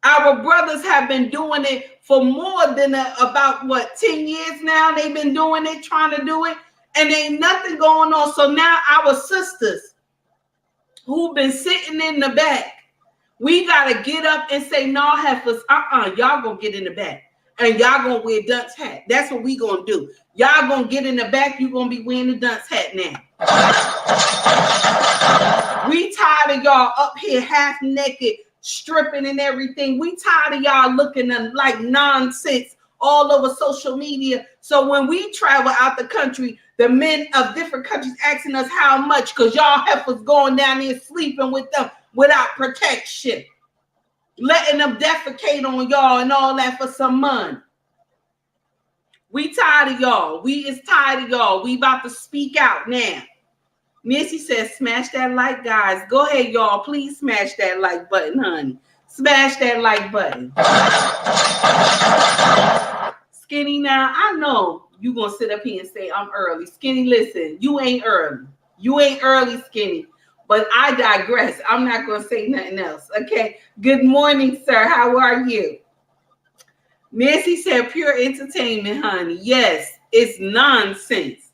Our brothers have been doing it for more than about 10 years now. They've been doing it, trying to do it, and ain't nothing going on. So now our sisters who've been sitting in the back, we gotta get up and say, no, heifers, y'all gonna get in the back. And y'all gonna wear Dunce hat. That's what we gonna do. Y'all gonna get in the back. You gonna be wearing the Dunce hat now. We tired of y'all up here half naked, stripping and everything. We tired of y'all looking like nonsense all over social media. So when we travel out the country, the men of different countries asking us how much, because y'all heifers going down there sleeping with them without protection, letting them defecate on y'all and all that for some money. We tired of y'all. We is tired of y'all. We about to speak out now. Missy says, smash that like, guys. Go ahead, y'all. Please smash that like button, honey. Smash that like button. Skinny, now, I know you going to sit up here and say, I'm early. Skinny, listen, you ain't early. You ain't early, Skinny. But I digress. I'm not going to say nothing else. Okay. Good morning, sir. How are you? Nancy said, pure entertainment, honey. Yes, it's nonsense.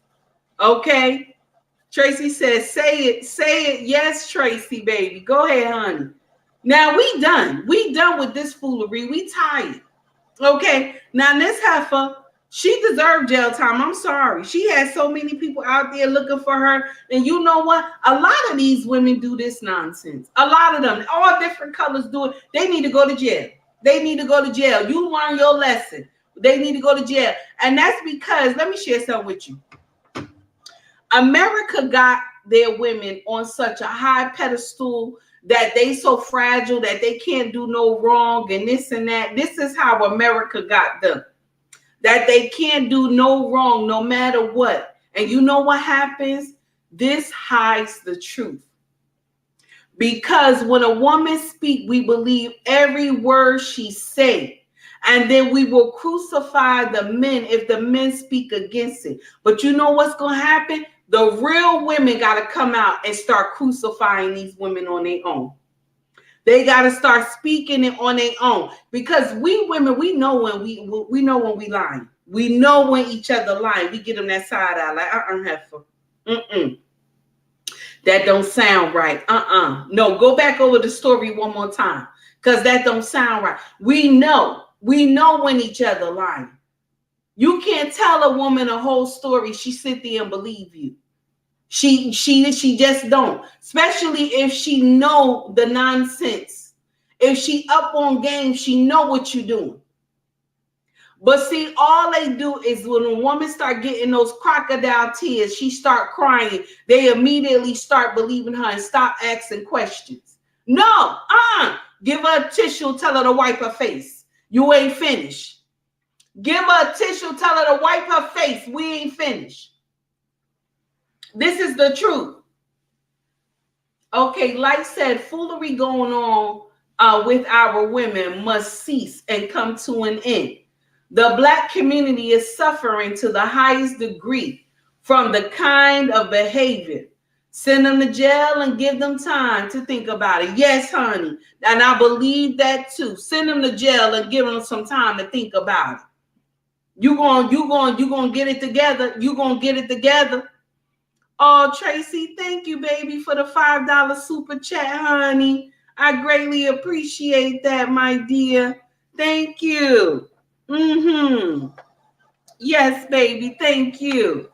Okay. Tracy says, say it. Say it. Yes, Tracy, baby. Go ahead, honey. Now we done. We done with this foolery. We tired. Okay. Now this heifer, she deserved jail time. I'm sorry. She had so many people out there looking for her. And you know what? A lot of these women do this nonsense. A lot of them, all different colors do it. They need to go to jail. They need to go to jail. You learn your lesson. They need to go to jail. And that's because, let me share something with you. America got their women on such a high pedestal that they so fragile that they can't do no wrong and this and that. This is how America got them. That they can't do no wrong no matter what. And you know what happens? This hides the truth. Because when a woman speaks, we believe every word she says. And then we will crucify the men if the men speak against it. But you know what's going to happen? The real women got to come out and start crucifying these women on their own. They got to start speaking it on their own. Because we women, we know when we know when we lying. We know when each other lying. We get them that side eye like, heifer. That don't sound right. No, go back over the story one more time. Because that don't sound right. We know when each other lying. You can't tell a woman a whole story. She sit there and believe you. She just don't. Especially if she know the nonsense. If she up on game, she know what you're doing. But see, all they do is when a woman start getting those crocodile tears, she start crying. They immediately start believing her and stop asking questions. No, give her a tissue, tell her to wipe her face. You ain't finished. Give her a tissue, tell her to wipe her face. We ain't finished. This is the truth. Okay, like said, foolery going on with our women must cease and come to an end. The Black community is suffering to the highest degree from the kind of behavior. Send them to jail and give them time to think about it. Yes, honey. And I believe that too. Send them to jail and give them some time to think about it. You gonna get it together. You gonna get it together. Oh, Tracy, thank you, baby, for the $5 super chat, honey. I greatly appreciate that, my dear. Thank you. Yes, baby. Thank you.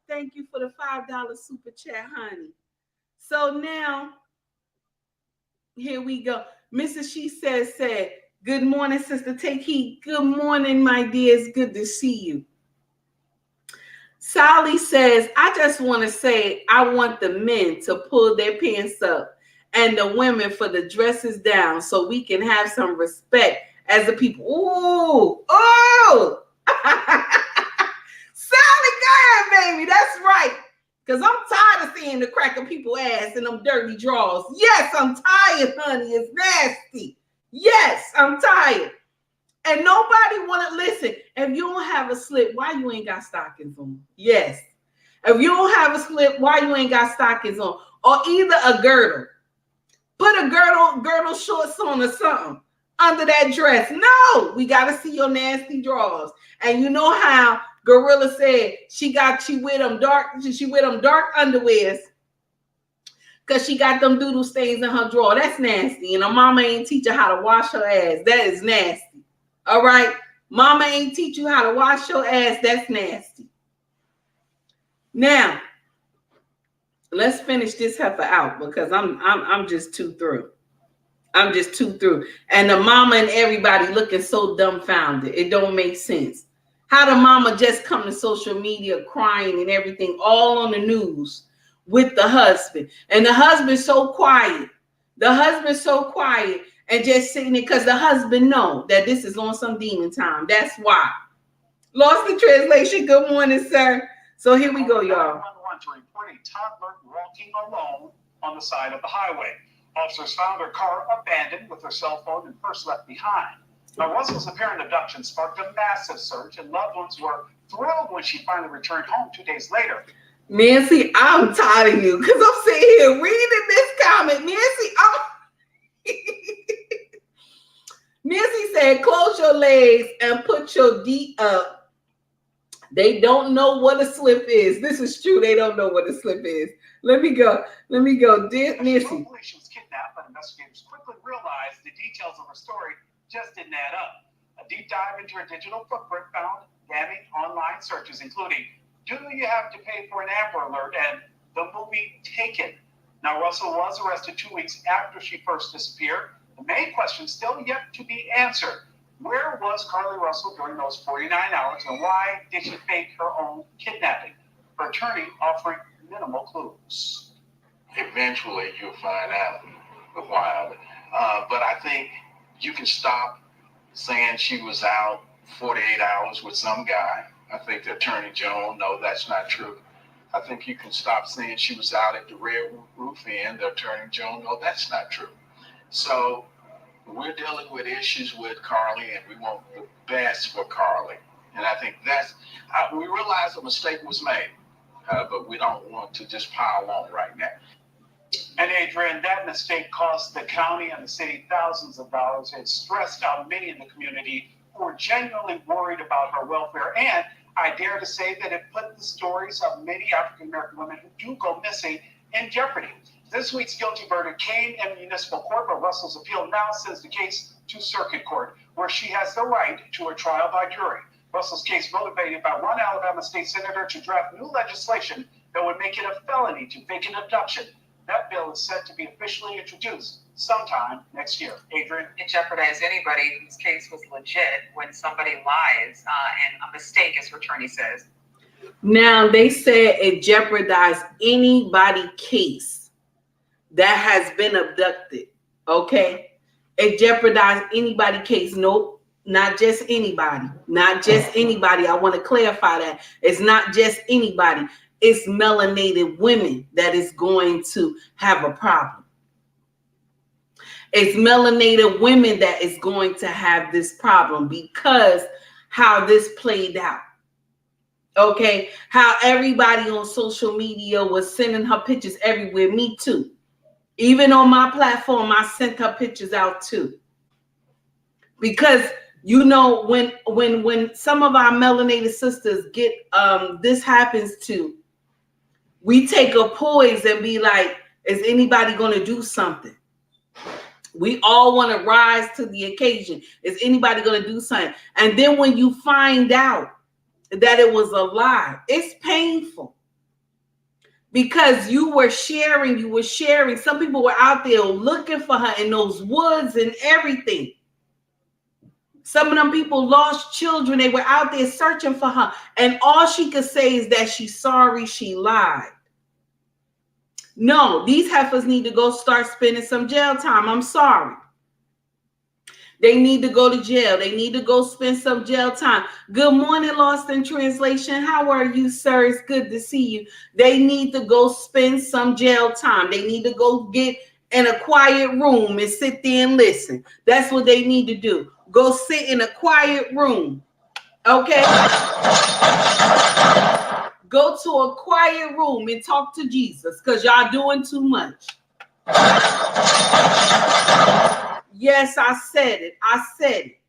Thank you for the $5 super chat, honey. So now, here we go. Mrs. She said, good morning, Sister Take Heat. Good morning, my dear. It's good to see you. Sally says, I just want to say I want the men to pull their pants up and the women for the dresses down so we can have some respect as the people. Ooh, I Sally, go ahead, baby. That's right. Because I'm tired of seeing the crack of people's ass in them dirty drawers. Yes, I'm tired, honey. It's nasty. Yes, I'm tired. And nobody want to listen. If you don't have a slip, why you ain't got stockings on? Yes. If you don't have a slip, why you ain't got stockings on? Or either a girdle. Put a girdle shorts on or something under that dress. No, we got to see your nasty drawers. And you know how Gorilla said she wear them dark underwears because she got them doodle stains in her drawer. That's nasty. And her mama ain't teach her how to wash her ass. That is nasty. All right. Mama ain't teach you how to wash your ass. That's nasty. Now, let's finish this heifer out because I'm just too through. I'm just too through. And the mama and everybody looking so dumbfounded. It don't make sense. How the mama just come to social media crying and everything, all on the news with the husband. And the husband's so quiet. The husband's so quiet and just sitting there because the husband know that this is on some demon time. That's why. Lost the translation. Good morning, sir. So here we go, y'all. 911 to report a toddler walking alone on the side of the highway. Officers found her car abandoned with her cell phone and purse left behind. Now, Russell's apparent abduction sparked a massive search, and loved ones were thrilled when she finally returned home 2 days later. Nancy, I'm tired of you because I'm sitting here reading this comment. Nancy said, close your legs and put your D up. They don't know what a slip is. This is true. They don't know what a slip is. Let me go. Nancy. She was kidnapped, but investigators quickly realized the details of her story just didn't add up. A deep dive into her digital footprint found damning online searches, including, do you have to pay for an Amber Alert and the movie Taken? Now, Russell was arrested 2 weeks after she first disappeared. The main question still yet to be answered. Where was Carlee Russell during those 49 hours, and why did she fake her own kidnapping? Her attorney offering minimal clues. Eventually, you'll find out the why of it. But I think you can stop saying she was out 48 hours with some guy. I think the Attorney General, no, that's not true. I think you can stop saying she was out at the Red Roof Inn. The Attorney General, no, that's not true. So we're dealing with issues with Carlee, and we want the best for Carlee. And I think we realize a mistake was made, but we don't want to just pile on right now. And Adrian, that mistake cost the county and the city thousands of dollars. It stressed out many in the community who were genuinely worried about her welfare. And I dare to say that it put the stories of many African-American women who do go missing in jeopardy. This week's guilty verdict came in municipal court, but Russell's appeal now sends the case to circuit court, where she has the right to a trial by jury. Russell's case motivated by one Alabama state senator to draft new legislation that would make it a felony to fake an abduction. That bill is set to be officially introduced sometime next year. Adrian? It jeopardized anybody whose case was legit when somebody lies and a mistake, as her attorney says. Now, they said it jeopardized anybody's case that has been abducted, okay? It jeopardized anybody's case. Nope, not just anybody. Not just anybody. I want to clarify that. It's not just anybody. It's melanated women that is going to have a problem. It's melanated women that is going to have this problem because how this played out. Okay, how everybody on social media was sending her pictures everywhere. Me too. Even on my platform, I sent her pictures out too. Because you know, when some of our melanated sisters get this happens to, we take a poise and be like, is anybody going to do something? We all want to rise to the occasion. Is anybody going to do something? And then when you find out that it was a lie, it's painful. Because you were sharing. Some people were out there looking for her in those woods and everything. Some of them people lost children. They were out there searching for her. And all she could say is that she's sorry she lied. No, these heifers need to go start spending some jail time. I'm sorry. They need to go to jail. They need to go spend some jail time. Good morning, Lost in Translation. How are you, sir? It's good to see you. They need to go spend some jail time. They need to go get in a quiet room and sit there and listen. That's what they need to do. Go sit in a quiet room. Okay? Go to a quiet room and talk to Jesus because y'all doing too much. Yes, I said it. I said it.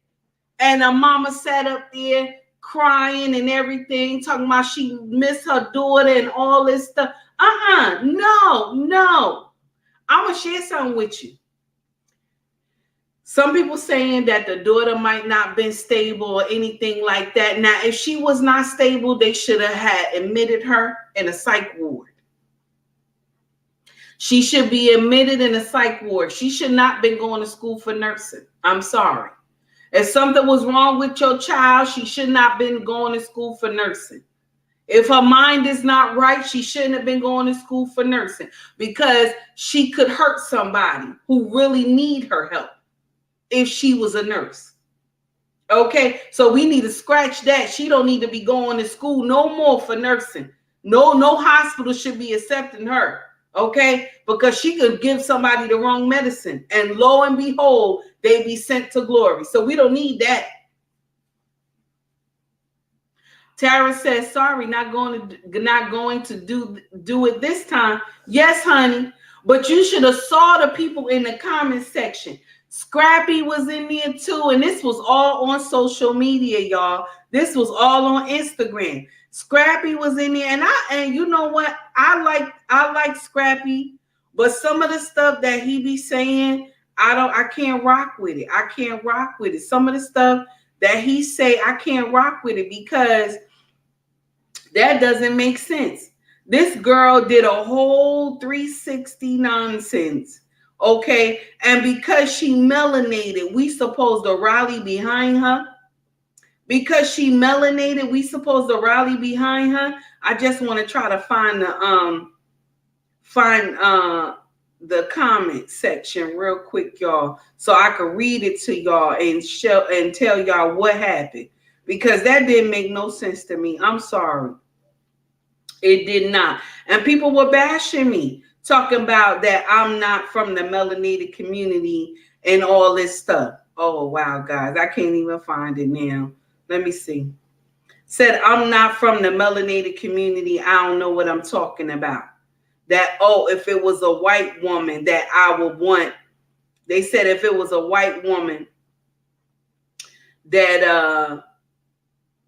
And a mama sat up there crying and everything, talking about she missed her daughter and all this stuff. No. I'm going to share something with you. Some people saying that the daughter might not been stable or anything like that. Now, if she was not stable, they should have had admitted her in a psych ward. She should be admitted in a psych ward. She should not been going to school for nursing. I'm sorry. If something was wrong with your child, she should not been going to school for nursing. If her mind is not right, she shouldn't have been going to school for nursing because she could hurt somebody who really need her help if she was a nurse. Okay, so we need to scratch that. She don't need to be going to school no more for nursing. No hospital should be accepting her. Okay, because she could give somebody the wrong medicine, and lo and behold, they be sent to glory. So we don't need that. Tara says, "Sorry, not going to do it this time." Yes, honey, but you should have saw the people in the comment section. Scrappy was in there too, and this was all on social media, y'all. This was all on Instagram. Scrappy was in there, and you know what? I like Scrappy, but some of the stuff that he be saying, I can't rock with it. I can't rock with it. Some of the stuff that he say, I can't rock with it because that doesn't make sense. This girl did a whole 360 nonsense. Okay, and because she melanated, we supposed to rally behind her. Because she melanated, we supposed to rally behind her. I just want to try to find the comment section real quick, y'all, so I could read it to y'all and tell y'all what happened, because that didn't make no sense to me. I'm sorry, it did not. And people were bashing me, talking about that I'm not from the melanated community and all this stuff. Oh wow, guys, I can't even find it now. Let me see. Said, I'm not from the melanated community. I don't know what I'm talking about. That, if it was a white woman that I would want. They said if it was a white woman that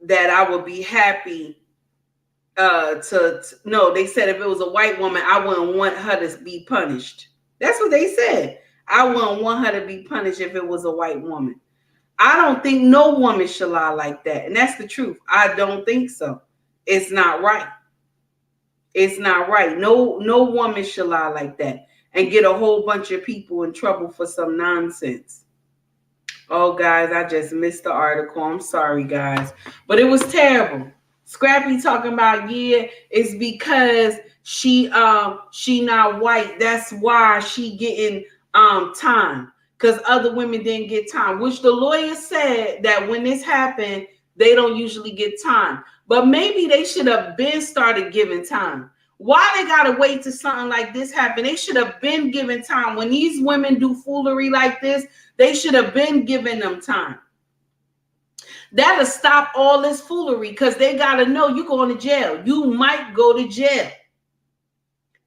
I would be happy no, they said if it was a white woman, I wouldn't want her to be punished. That's what they said. I wouldn't want her to be punished if it was a white woman. I don't think no woman should lie like that. And that's the truth. I don't think so. It's not right. It's not right. No woman should lie like that and get a whole bunch of people in trouble for some nonsense. Oh, guys, I just missed the article. I'm sorry, guys. But it was terrible. Scrappy talking about, it's because she not white. That's why she getting time. Because other women didn't get time, which the lawyer said that when this happened, they don't usually get time. But maybe they should have been started giving time. Why they got to wait till something like this happen? They should have been given time. When these women do foolery like this, they should have been giving them time. That'll stop all this foolery, because they got to know you're going to jail. You might go to jail.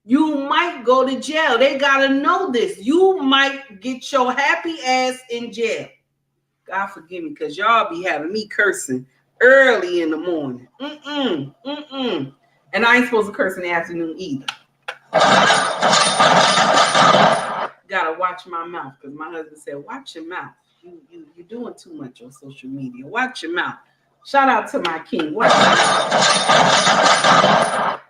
You might go to jail. They got to know this. You might get your happy ass in jail. God forgive me, because y'all be having me cursing early in the morning. And I ain't supposed to curse in the afternoon either. Gotta watch my mouth, because my husband said, watch your mouth. You're doing too much on social media. Watch your mouth. Shout out to my king. Watch your mouth.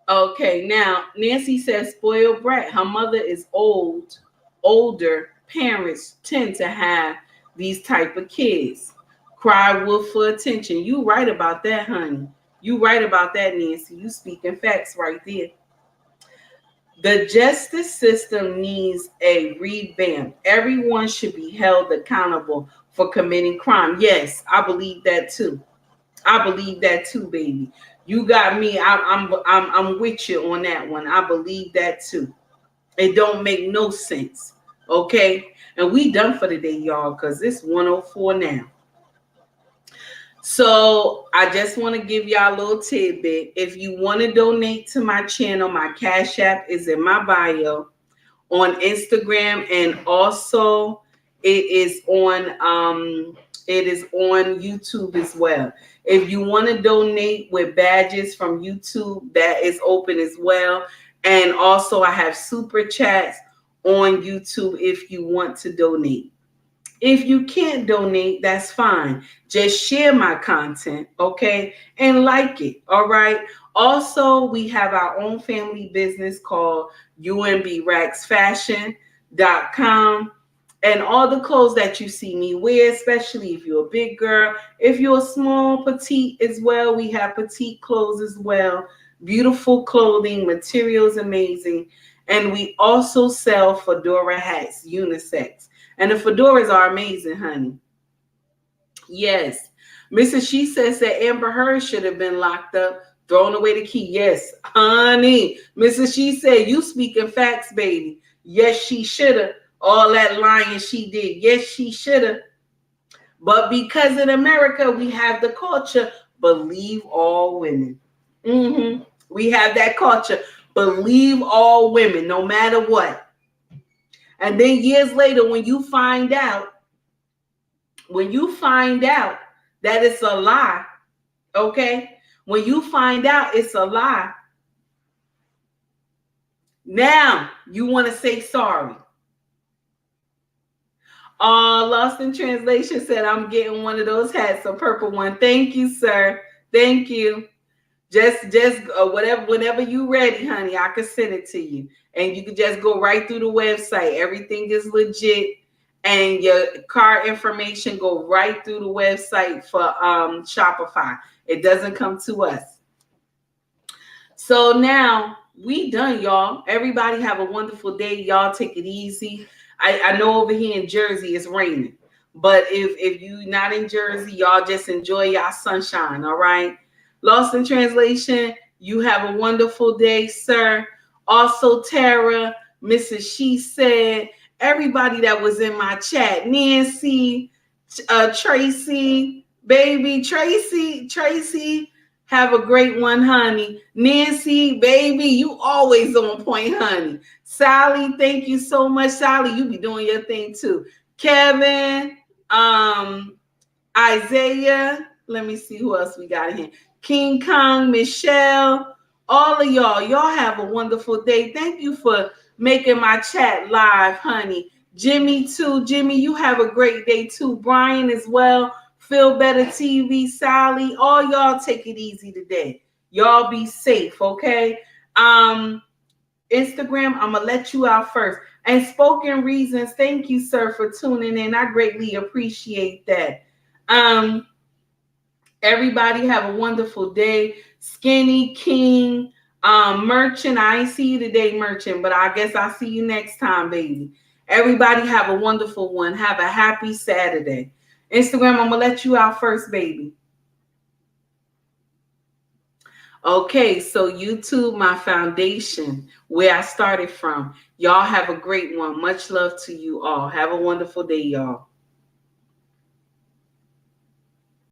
Okay, now Nancy says spoiled brat. Her mother is older. Parents tend to have these type of kids. Cry wolf for attention. You right about that, honey. You right about that, Nancy. You speaking facts right there. The justice system needs a revamp. Everyone should be held accountable for committing crime. Yes, I believe that too. I believe that too, baby. You got me. I'm with you on that one. I believe that too. It don't make no sense. Okay, and we done for the day, y'all, because it's 1:04 now. So I just want to give y'all a little tidbit. If you want to donate to my channel, my Cash App is in my bio on Instagram, and also it is on YouTube as well. If you want to donate with badges from YouTube, that is open as well. And also I have super chats on YouTube if you want to donate. If you can't donate, that's fine. Just share my content, okay? And like it, all right? Also, we have our own family business called UMBRacksFashion.com. And all the clothes that you see me wear, especially if you're a big girl, if you're a small, petite as well, we have petite clothes as well. Beautiful clothing, materials amazing. And we also sell fedora hats, unisex. And the fedoras are amazing, honey. Yes. Mrs. She says that Amber Heard should have been locked up, thrown away the key. Yes, honey. Mrs. She said, you speaking facts, baby. Yes, she should have. All that lying she did. Yes, she should have. But because in America, we have the culture, believe all women. We have that culture. Believe all women, no matter what. And then years later, when you find out that it's a lie, okay? When you find out it's a lie, now you want to say sorry. Lost in Translation said, I'm getting one of those hats, a purple one. Thank you, sir. Thank you. Just whatever, whenever you ready, honey, I can send it to you. And you can just go right through the website. Everything is legit. And your card information go right through the website for Shopify. It doesn't come to us. So now we done, y'all. Everybody have a wonderful day. Y'all take it easy. I know over here in Jersey it's raining. But if you not in Jersey, y'all just enjoy y'all sunshine, all right? Lost in Translation, you have a wonderful day, sir. Also, Tara, Mrs. She said, everybody that was in my chat, Nancy, Tracy, baby, Tracy, have a great one, honey. Nancy, baby, you always on point, honey. Sally, thank you so much. Sally, you be doing your thing too. Kevin, Isaiah, let me see who else we got in here. King Kong, Michelle, all of y'all have a wonderful day. Thank you for making my chat live, honey. Jimmy too. Jimmy, you have a great day too. Brian as well. Feel Better TV, Sally, all y'all take it easy today. Y'all be safe, okay? Instagram, I'm gonna let you out first. And Spoken Reasons, thank you, sir, for tuning in. I greatly appreciate that. Everybody have a wonderful day. Skinny King, Merchant, I ain't see you today, Merchant, but I guess I'll see you next time, baby. Everybody have a wonderful one. Have a happy Saturday. Instagram, I'm gonna let you out first, baby. Okay, so YouTube, my foundation, where I started from. Y'all have a great one. Much love to you all. Have a wonderful day, y'all.